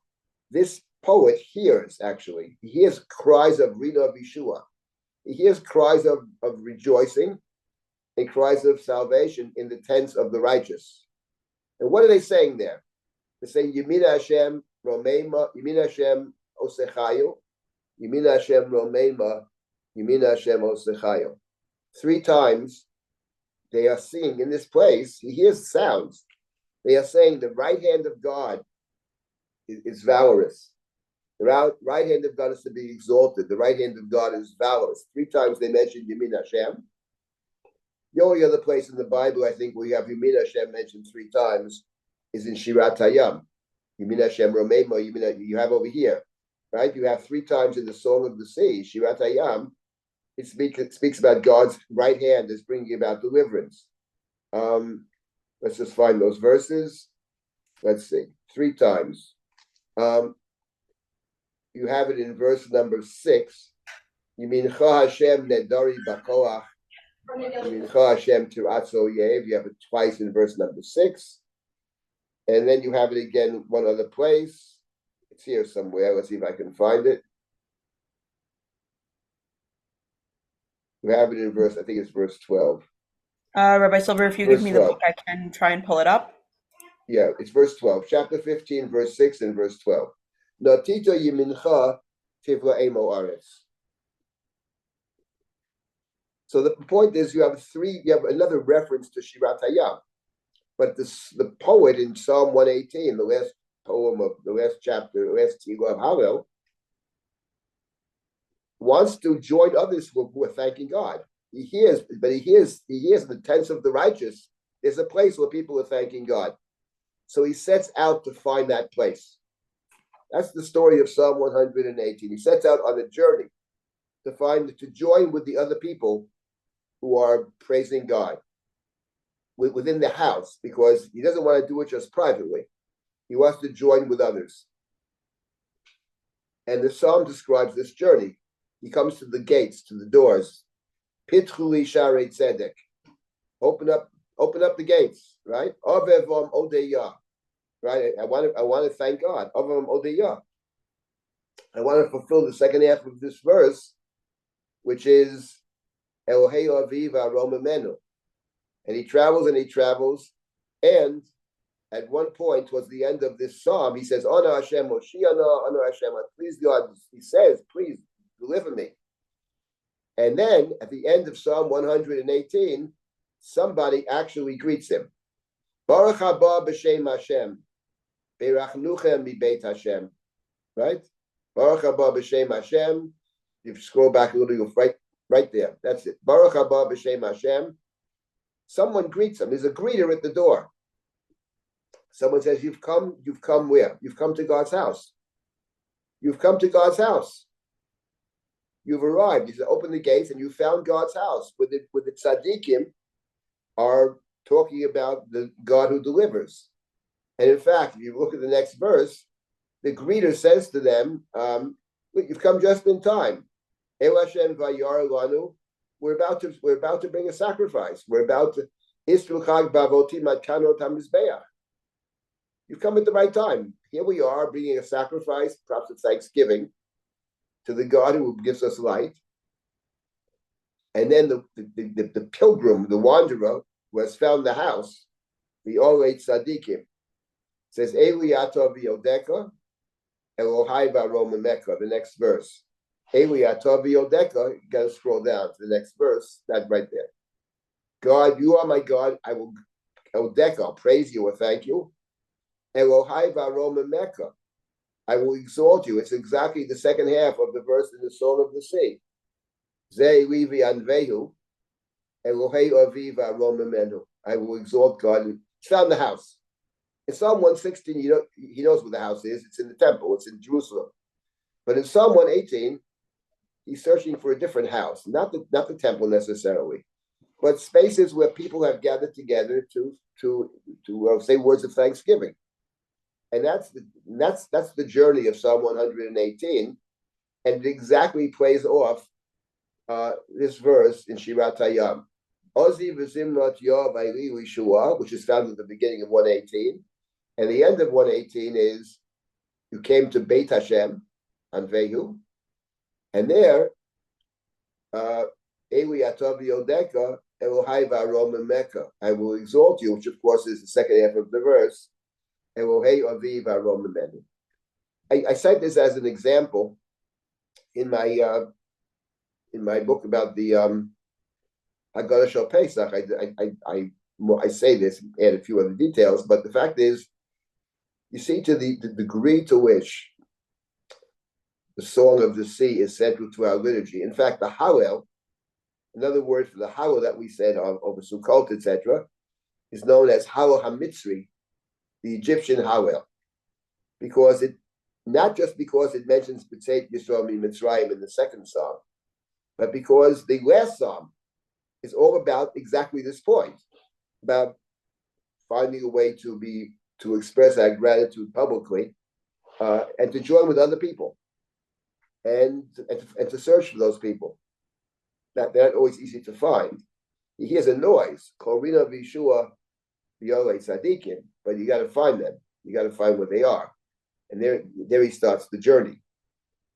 This poet hears, actually. He hears cries of rina v'yishua. He hears cries of rejoicing and cries of salvation in the tents of the righteous. And what are they saying there? They're saying, Yimin Hashem romeima. Yimin Hashem osechayo. Yimin Hashem romeima. Yimin Hashem osechayo. 3 times they are singing in this place. He hears sounds. They are saying the right hand of God is valorous. The right hand of God is to be exalted. The right hand of God is valorous. 3 times they mentioned Yimin Hashem. The only other place in the Bible, I think, where you have Yimin Hashem mentioned 3 times is in Shirat Hayam. Yimin Hashem Romemo, you have over here, right? You have 3 times in the Song of the Sea, Shirat Hayam, it speaks about God's right hand is bringing about deliverance. Let's just find those verses. Let's see, 3 times. You have it in verse number 6. Yimincha Hashem nedari bakoach. Yimincha Hashem tiratzo yev. You have it twice in verse number 6. And then you have it again one other place. It's here somewhere. Let's see if I can find it. You have it in verse, I think it's verse 12. Rabbi Silber, if you Verse give me the 12. book, I can try and pull it up. Yeah, it's verse 12. Chapter 15, verse 6 and verse 12. Natito yimincha tivla emo aretz. So the point is you have another reference to Shirat Hayam. But the poet in Psalm 118, the last poem of the last chapter, the last Tefillah of Hallel, wants to join others who are thanking God. He hears in the tents of the righteous, there's a place where people are thanking God. So he sets out to find that place. That's the story of Psalm 118. He sets out on a journey to join with the other people who are praising God within the house, because he doesn't want to do it just privately. He wants to join with others. And the psalm describes this journey. He comes to the gates, to the doors. Pitchuli sharei tzedek. Open up the gates, right? Avevom odeya. Right? I want to thank God. Avevom odeya. I want to fulfill the second half of this verse, which is Elohei Aviva Romamenu. And he travels, and at one point, towards the end of this psalm, he says, Ana Hashem, Moshiana, Ana Hashem, please God, he says, please deliver me. And then, at the end of Psalm 118, somebody actually greets him. Baruch haba b'shem Hashem, berachnuchem mi-beit Hashem. Right? Baruch haba b'shem Hashem. If you scroll back a little, you'll right there. That's it. Baruch haba b'shem Hashem. Someone greets him. There's a greeter at the door. Someone says, you've come where? You've come to God's house. You've come to God's house. You've arrived. He said, open the gates and you found God's house. With the tzaddikim are talking about the God who delivers. And in fact, if you look at the next verse, the greeter says to them, look, you've come just in time. El Hashem vayar lanu. We're about to bring a sacrifice. We're about to Isruchag Bavoti Matkanot HaMizbeach. You've come at the right time. Here we are bringing a sacrifice, perhaps of thanksgiving, to the God who gives us light. And then the pilgrim, the wanderer, who has found the house, the Olei Tzadikim, says, Eli Atov Yodeka, Elohai Varomemeka, the next verse. Eli Atov Yodeka, you got to scroll down to the next verse, that right there. God, you are my God, I will, Odeka, I'll praise you or thank you. Elohai Varomemeka, I will exalt you. It's exactly the second half of the verse in the Song of the Sea. Zei Levi Anvehu, Elohei Aviv Varomemenu. I will exalt God. He's found the house. In Psalm 116, he knows where the house is. It's in the temple. It's in Jerusalem. But in Psalm 118, he's searching for a different house, not the temple necessarily, but spaces where people have gathered together to say words of thanksgiving. And that's the journey of Psalm 118, and it exactly plays off this verse in Shirat Hayam. Ozi v'zimrat yov ayli lishua, which is found at the beginning of 118, and the end of 118 is you came to Beit Hashem Anvehu, and there Eli Atov Yodeka Elohai Varomemeka, I will exalt you, which of course is the second half of the verse. Elohei Aviv Varomemenu. I cite this as an example in my book about the Haggadah Shel Pesach. I say this, add a few other details, but the fact is, you see, to the degree to which the Song of the Sea is central to our liturgy. In fact, the Hallel, another word for the Hallel that we said over Sukkot, etc., is known as Hallel HaMitzri, the Egyptian Hallel. because not just because it mentions B'tzeit Yisrael Mitzrayim in the second psalm, but because the last psalm is all about exactly this point, about finding a way to express our gratitude publicly, and to join with other people, and to search for those people. They're not always easy to find. He hears a noise, Korina Vishua V'Yolei Tzadikim, but you got to find them. You got to find where they are, and there he starts the journey.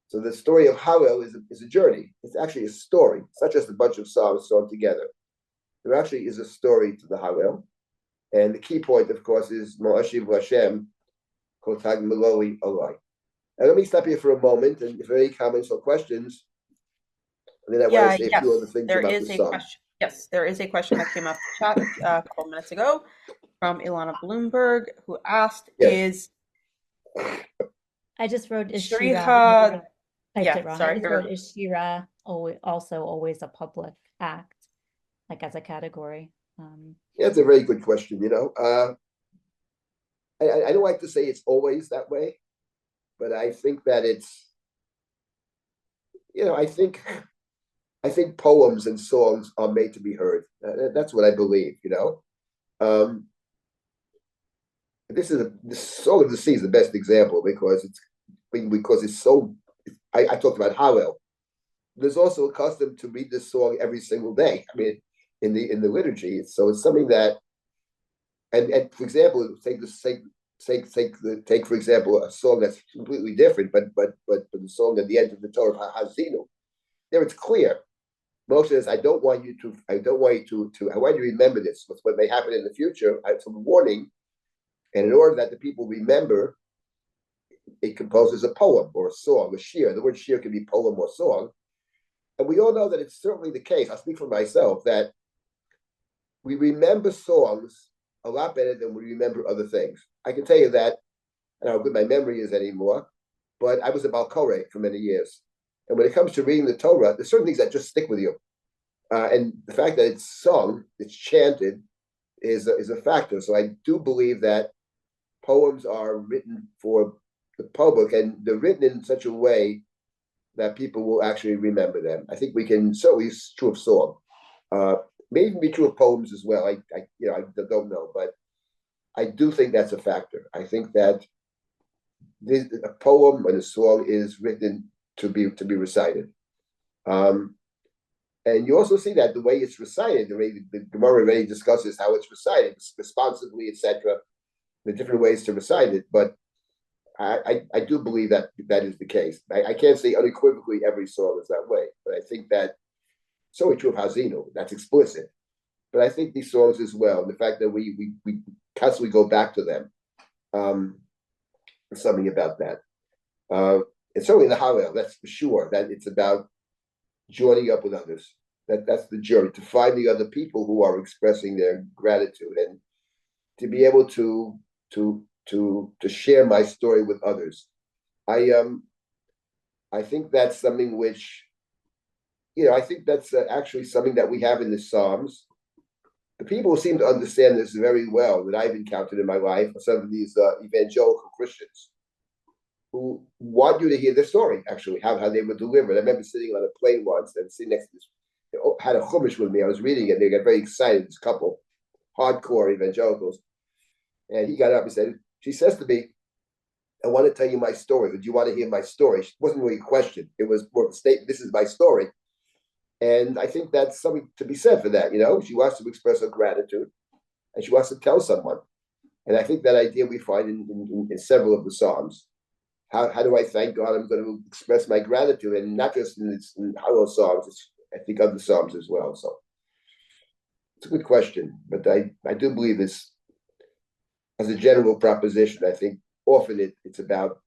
So the story of Hallel is a journey. It's actually a story. It's not just a bunch of psalms thrown together. There actually is a story to the Hallel, and the key point, of course, is Ma'ashiv Hashem Kotag Meloi Olai. Now let me stop here for a moment, and if there are any comments or questions, and then I want to say a few other things about the psalm. Yes, there is a question that came up in chat a couple minutes ago from Ilana Bloomberg, who asked, I just wrote, is Shriha... Typed it wrong. I just wrote, is Shira also always a public act, like as a category? Yeah, it's a very good question. I don't like to say it's always that way, but I think that it's, I think poems and songs are made to be heard. That's what I believe. The Song of the Sea is the best example because it's so. I talked about Hallel. There's also a custom to read this song every single day. I mean, in the liturgy, so it's something that, and for example, take for example a song that's completely different, but the song at the end of the Torah of Hazinu, there it's clear. Moshe says, I want you to remember this. What may happen in the future, I have some warning, and in order that the people remember, it composes a poem or a song, a shir. The word shir can be poem or song. And we all know that it's certainly the case, I'll speak for myself, that we remember songs a lot better than we remember other things. I can tell you that, I don't know how good my memory is anymore, but I was a Balkoreh for many years. And when it comes to reading the Torah, there's certain things that just stick with you. And the fact that it's sung, it's chanted, is a factor. So I do believe that poems are written for the public, and they're written in such a way that people will actually remember them. I think we can, certainly it's true of song. May even be true of poems as well. I don't know, but I do think that's a factor. I think that a poem and a song is written to be recited. And you also see that the way it's recited, the way the Gemara already discusses how it's recited, responsibly, etc. The different ways to recite it, but I do believe that is the case. I can't say unequivocally every song is that way, but I think that it's certainly true of Hazinu. That's explicit. But I think these songs as well, the fact that we constantly go back to them, there's something about that. And certainly in the Hallel, that's for sure, that it's about joining up with others. That's the journey, to find the other people who are expressing their gratitude, and to be able to share my story with others. I think that's something which, I think that's actually something that we have in the Psalms. The people who seem to understand this very well that I've encountered in my life are some of these evangelical Christians who want you to hear their story, actually, how they were delivered. I remember sitting on a plane once and sitting next to this, they had a chumash with me. I was reading it, and they got very excited, this couple, hardcore evangelicals. And he got up and said, she says to me, I want to tell you my story. Would you want to hear my story? It wasn't really a question. It was more of a statement. This is my story. And I think that's something to be said for that. She wants to express her gratitude, and she wants to tell someone. And I think that idea we find in several of the Psalms. How do I thank God? I'm going to express my gratitude, and not just in Hallel Psalms, I think other Psalms as well. So it's a good question, but I do believe this as a general proposition. I think often it's about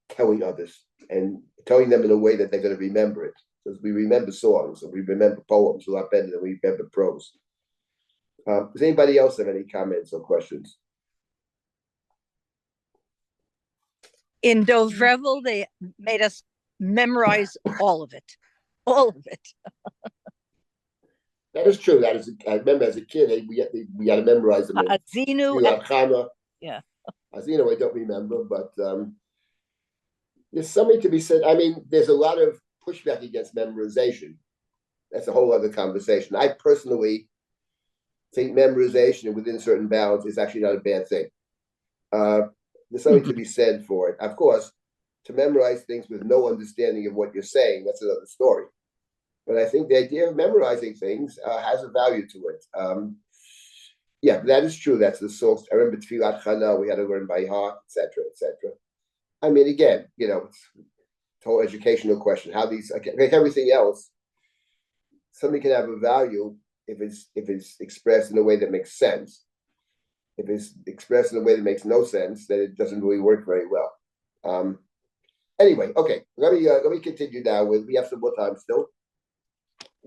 telling others and telling them in a way that they're going to remember it. Because we remember songs and we remember poems a lot better than we remember prose. Does anybody else have any comments or questions? In Dovrevel, they made us memorize all of it. All of it. That is true. I remember as a kid, we had to memorize them. Azinu. Yeah. I don't remember, but there's something to be said. I mean, there's a lot of pushback against memorization. That's a whole other conversation. I personally think memorization within certain bounds is actually not a bad thing. There's something to be said for it. Of course, to memorize things with no understanding of what you're saying, that's another story. But I think the idea of memorizing things has a value to it. Yeah, that is true. That's the source. I remember Tfilat Chana, we had to learn by heart, etc., etc. I mean, again, it's a whole educational question. How these, like everything else, something can have a value if it's expressed in a way that makes sense. If it's expressed in a way that makes no sense, then it doesn't really work very well. Anyway, okay, let me continue now. We have some more time still.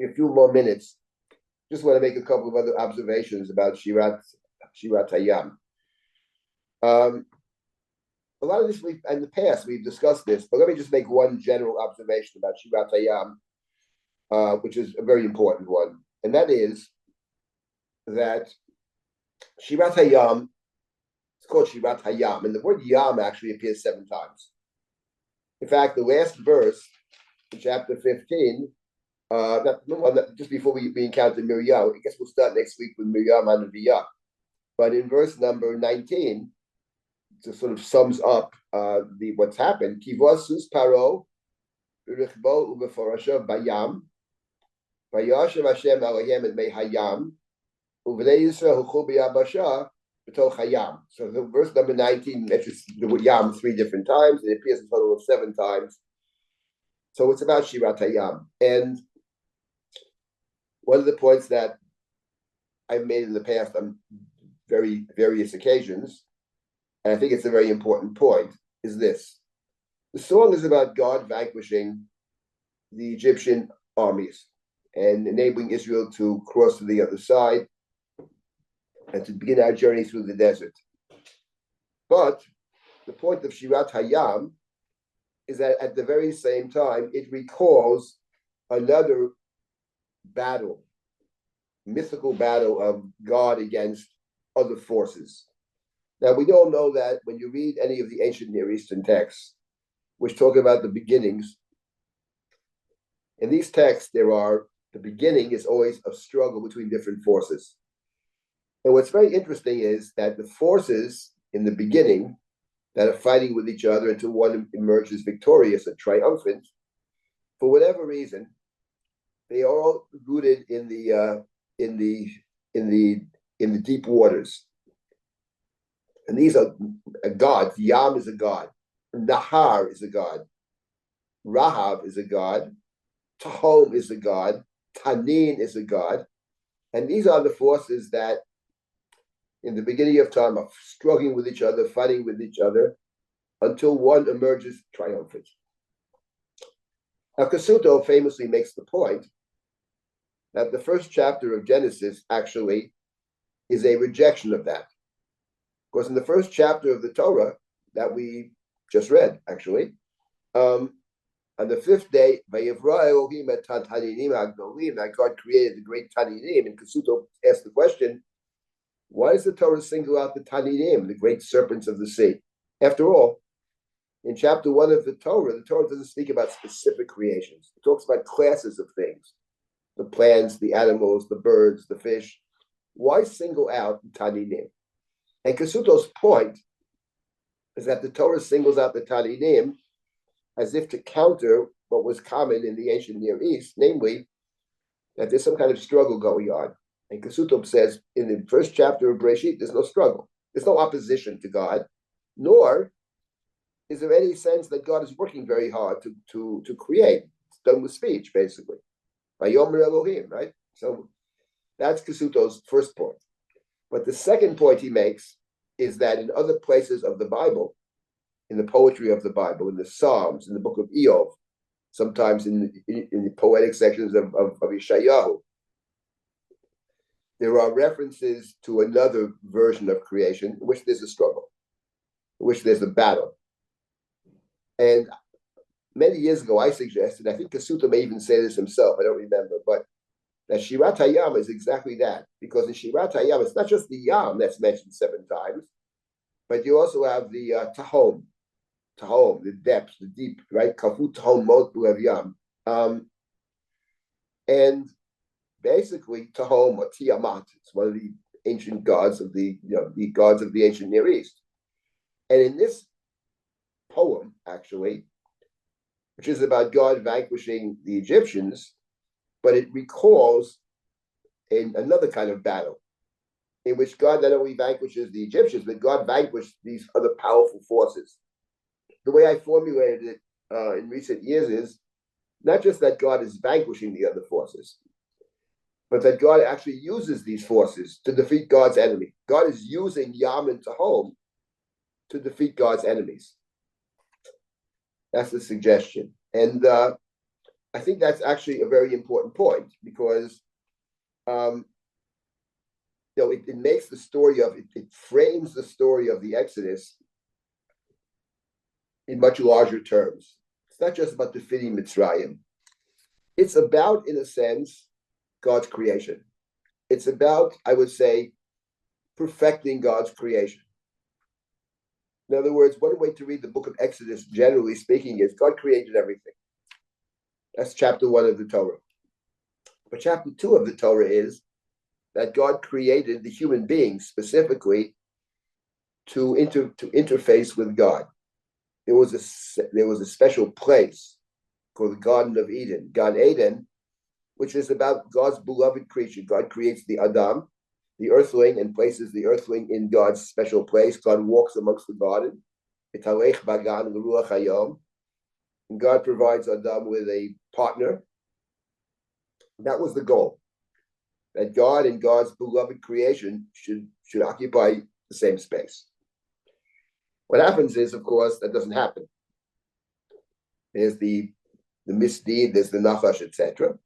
A few more minutes. Just want to make a couple of other observations about Shirat Hayam. A lot of this in the past we've discussed this, but let me just make one general observation about Shirat Hayam, which is a very important one, and that is that Shirat Hayam, it's called Shirat Hayam, and the word Yam actually appears 7 times. In fact, the last verse in chapter 15, just before we encounter Miriam, I guess we'll start next week with Miriam and Viyah. But in verse number 19, it sort of sums up what's happened. Kivosus paro b'richbo u'beforashav bayam vayashem Hashem Elohem et mei hayam u'vnei Yisrael huchu b'yabasha b'toch hayam. So the verse number 19 mentions the word yam 3 different times. It appears a total of 7 times. So it's about Shirat Hayam. And one of the points that I've made in the past on various occasions, and I think it's a very important point, is this. The song is about God vanquishing the Egyptian armies and enabling Israel to cross to the other side and to begin our journey through the desert. But the point of Shirat Hayam is that at the very same time, it recalls another battle, mythical battle of God against other forces. Now, we all know that when you read any of the ancient Near Eastern texts, which talk about the beginnings, in these texts, the beginning is always a struggle between different forces. And what's very interesting is that the forces in the beginning that are fighting with each other until one emerges victorious and triumphant, for whatever reason, they are all rooted in the deep waters. And these are gods. Yam is a god. Nahar is a god. Rahav is a god. Tahom is a god. Tanin is a god. And these are the forces that in the beginning of time are struggling with each other, fighting with each other, until one emerges triumphant. Now, Kasuto famously makes the point that the first chapter of Genesis actually is a rejection of that. Because in the first chapter of the Torah that we just read, actually, on the 5th day, Vayivra Elohim et Taninim Hagdolim, that God created the great Taninim, and Kasuto asked the question, why does the Torah single out the Taninim, the great serpents of the sea? After all, in chapter 1 of the Torah doesn't speak about specific creations. It talks about classes of things, the plants, the animals, the birds, the fish. Why single out the Taninim? And Kasuto's point is that the Torah singles out the Taninim as if to counter what was common in the ancient Near East, namely that there's some kind of struggle going on. And Kasuto says in the first chapter of Bereshit, there's no struggle. There's no opposition to God, nor is there any sense that God is working very hard to create. It's done with speech, basically. Vayomer Elohim, right? So that's Kasuto's first point. But the second point he makes is that in other places of the Bible, in the poetry of the Bible, in the Psalms, in the book of Eov, sometimes in the poetic sections of Yeshayahu, there are references to another version of creation in which there's a struggle, in which there's a battle. And many years ago, I suggested, I think Kasuto may even say this himself, I don't remember, but that Shirat Hayam is exactly that. Because in Shirat Hayam, it's not just the Yam that's mentioned 7 times, but you also have the tahom, the depths, the deep, right? Kafu tahom mot b'lev yam. And basically, tahom or Tiamat, it's one of the ancient gods of the gods of the ancient Near East. And in this poem, actually, which is about God vanquishing the Egyptians, but it recalls another kind of battle in which God not only vanquishes the Egyptians, but God vanquished these other powerful forces. The way I formulated it in recent years is not just that God is vanquishing the other forces, but that God actually uses these forces to defeat God's enemy. God is using Yam and Tahom to defeat God's enemies. That's the suggestion. And I think that's actually a very important point because it makes the story of, it frames the story of the Exodus in much larger terms. It's not just about defeating Mitzrayim. It's about, in a sense, God's creation. It's about, I would say, perfecting God's creation. In other words, one way to read the book of Exodus, generally speaking, is God created everything. That's chapter 1 of the Torah. But chapter 2 of the Torah is that God created the human being specifically to interface with God. There was a special place called the Garden of Eden, Gan Eden, which is about God's beloved creature. God creates the Adam, the earthling, and places the earthling in God's special place. God walks amongst the garden. And God provides Adam with a partner. That was the goal. That God and God's beloved creation should occupy the same space. What happens is, of course, that doesn't happen. There's the misdeed, there's the nachash, etc.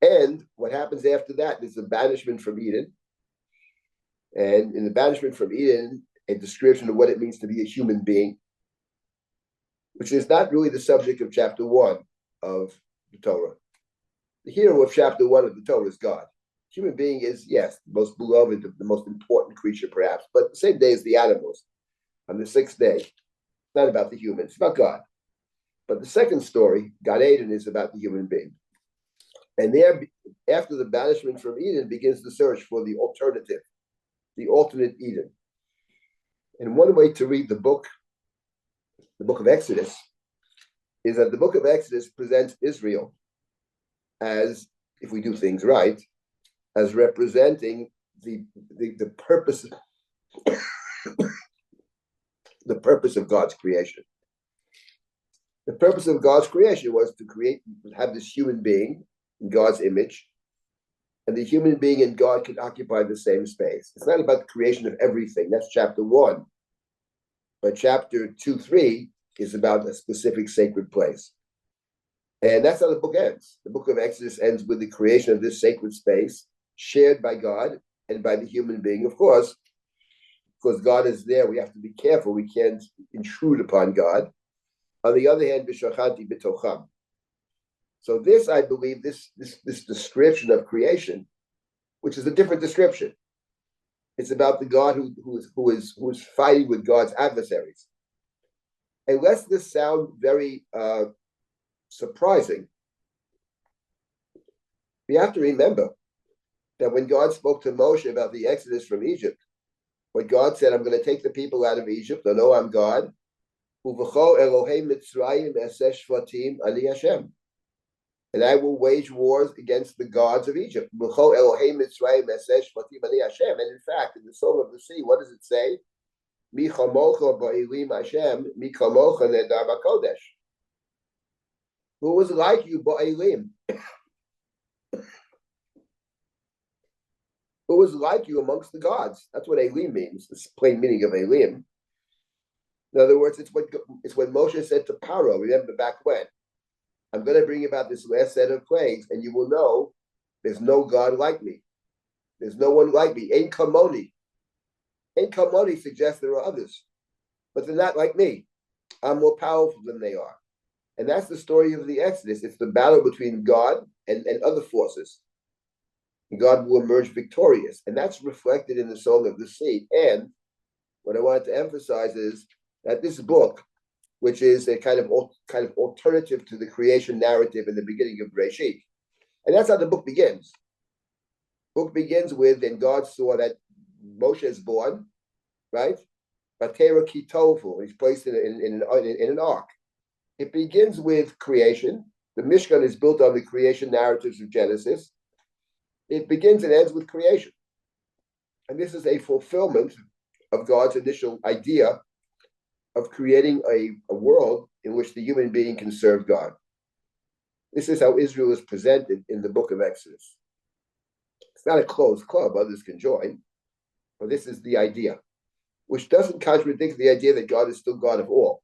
And what happens after that is the banishment from Eden. And in the banishment from Eden, a description of what it means to be a human being, which is not really the subject of chapter 1 of the Torah. The hero of chapter 1 of the Torah is God. Human being is, yes, the most beloved, the most important creature perhaps, but the same day as the animals. On the 6th day, it's not about the humans, it's about God. But the second story, Gan Eden, is about the human being. And there, after the banishment from Eden, begins the search for the alternative, the alternate Eden. And one way to read the book of Exodus, is that the book of Exodus presents Israel as, if we do things right, as representing the purpose the purpose of God's creation. The purpose of God's creation was to have this human being in God's image, and the human being and God could occupy the same space. It's not about the creation of everything. That's chapter 1. But chapter 2, 3 is about a specific sacred place. And that's how the book ends. The book of Exodus ends with the creation of this sacred space, shared by God and by the human being, of course. Because God is there, we have to be careful. We can't intrude upon God. On the other hand, b'shachanti b'tocham. So this, I believe, this description of creation, which is a different description. It's about the God who is fighting with God's adversaries. And lest this sound very surprising, we have to remember that when God spoke to Moshe about the exodus from Egypt, when God said, I'm going to take the people out of Egypt, I know I'm God, and I will wage wars against the gods of Egypt. And in fact, in the Song of the Sea, what does it say? Who was like you, Ba'elim? Who was like you amongst the gods? That's what Elim means, the plain meaning of Elim. In other words, it's when Moshe said to Paro, remember back when, I'm going to bring about this last set of plagues, and you will know there's no God like me. There's no one like me. Ein kamoni. Ein kamoni suggests there are others, but they're not like me. I'm more powerful than they are. And that's the story of the Exodus. It's the battle between God and other forces. And God will emerge victorious. And that's reflected in the Song of the Sea. And what I wanted to emphasize is that this book, which is a kind of alternative to the creation narrative in the beginning of Bereshit, and that's how the book begins. Book begins with, and God saw that Moshe is born, right? Batera Kitovu, he's placed in an ark. It begins with creation. The Mishkan is built on the creation narratives of Genesis. It begins and ends with creation. And this is a fulfillment of God's initial idea of creating a world in which the human being can serve God. This is how Israel is presented in the book of Exodus. It's not a closed club, others can join, but this is the idea, which doesn't contradict the idea that God is still God of all.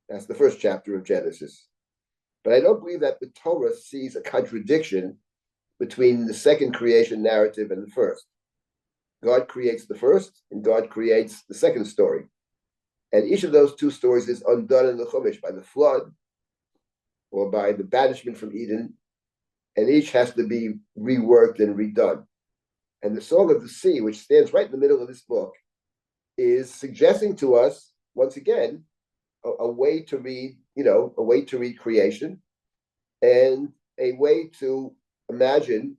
That's the first chapter of Genesis. But I don't believe that the Torah sees a contradiction between the second creation narrative and the first. God creates the first, and God creates the second story. And each of those two stories is undone in the Chumash by the flood or by the banishment from Eden, and each has to be reworked and redone. And the Song of the Sea, which stands right in the middle of this book, is suggesting to us, once again, a way to read, a way to read creation, and a way to imagine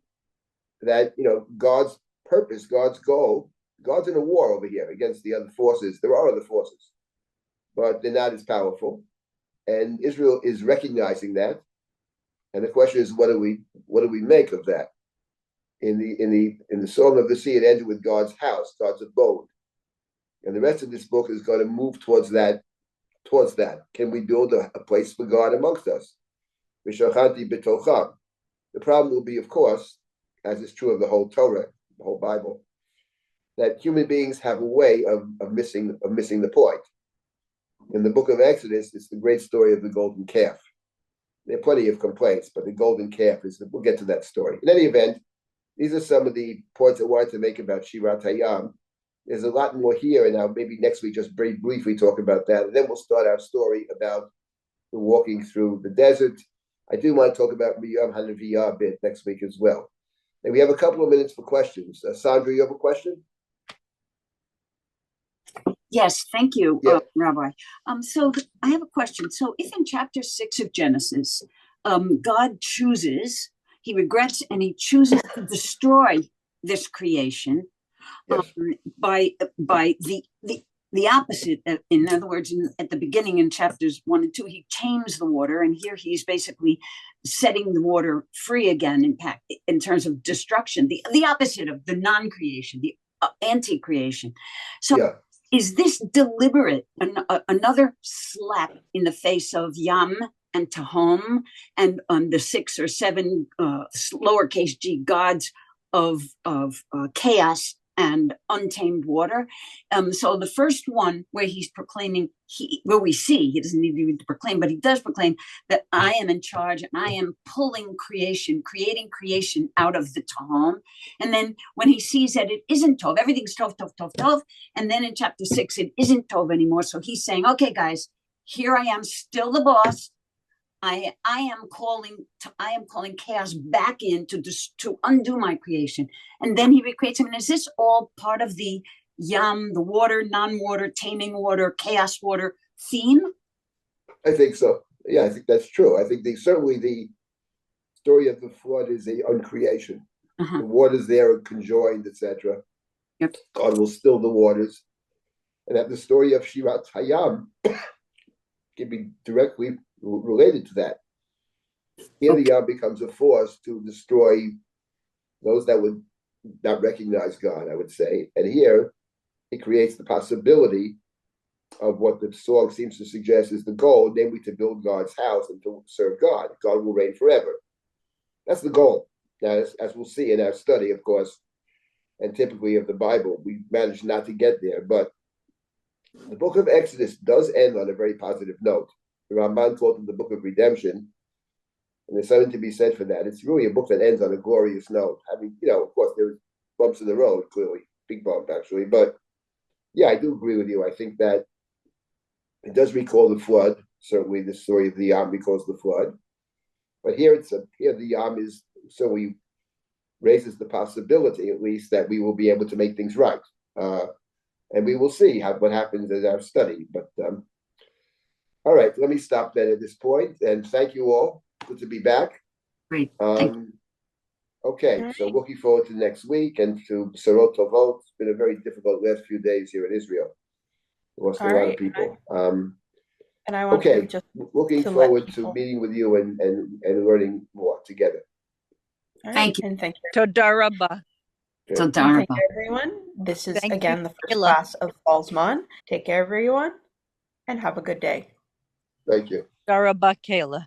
that, God's purpose, God's goal. God's in a war over here against the other forces. There are other forces, but they're not as powerful. And Israel is recognizing that. And the question is, what do we make of that? In the Song of the Sea, it ended with God's house, God's abode. And the rest of this book is going to move towards that. Can we build a place for God amongst us? The problem will be, of course, as is true of the whole Torah, the whole Bible, that human beings have a way of missing the point. In the book of Exodus, it's the great story of the golden calf. There are plenty of complaints, but the golden calf we'll get to that story. In any event, these are some of the points I wanted to make about Shirat Hayam. There's a lot more here, and I'll maybe next week just very briefly talk about that. And then we'll start our story about the walking through the desert. I do want to talk about Miriam Hanaviyah a bit next week as well. And we have a couple of minutes for questions. Sandra, you have a question? Yes, thank you, Yeah. Rabbi. So I have a question. So if in chapter 6 of Genesis, God chooses, he regrets, and he chooses to destroy this creation, Yes. by the opposite. In other words, at the beginning in chapters 1 and 2, he tames the water, and here he's basically setting the water free again in terms of destruction, the opposite of the non-creation, the anti-creation. So Yeah. is this deliberate, another slap in the face of Yam and Tahom and the 6 or 7 lowercase g gods of chaos and untamed water? So the first one where he's proclaiming, where we see, he doesn't need to proclaim, but he does proclaim that I am in charge and I am pulling creating creation out of the Tahom. And then when he sees that it isn't Tov, everything's Tov, Tov, Tov, Tov. And then in chapter 6, it isn't Tov anymore. So he's saying, okay, guys, here I am, still the boss. I am calling chaos back in to undo my creation. And then he recreates him. And is this all part of the Yam, the water, non-water, taming water, chaos water theme? I think so. Yeah, I think that's true. I think certainly the story of the flood is a uncreation. The waters there are conjoined, etc. Yep. God will still the waters. And that the story of Shirat Hayam can be directly related to that. Here the Yam becomes a force to destroy those that would not recognize God, I would say. And here it creates the possibility of what the song seems to suggest is the goal, namely to build God's house and to serve God. God will reign forever. That's the goal. Now, as we'll see in our study, of course, and typically of the Bible, we manage not to get there. But the book of Exodus does end on a very positive note. The Ramban called it the book of redemption, and there's something to be said for that. It's really a book that ends on a glorious note. I mean, of course, there's bumps in the road, clearly, big bump actually, but yeah, I do agree with you. I think that it does recall the flood. Certainly, the story of the Yam recalls the flood, but here the Yam is certainly raises the possibility, at least, that we will be able to make things right. and we will see what happens as our study. But all right, let me stop then at this point, and thank you all. Good to be back. Great. Okay, All so looking forward to next week and to Sarot Tovot. It's been a very difficult last few days here in Israel. We lost a All lot right, of people. and I want you Okay, just looking to let forward to people. meeting with you and learning more together. All right, Thank you. and thank you. Toda rabba. Okay. And Toda thank rabba. you, everyone. This is Thank you, again the first Kayla. class of Fallsmon. Take care, everyone, and have a good day. Thank you. Toda rabba, Kayla.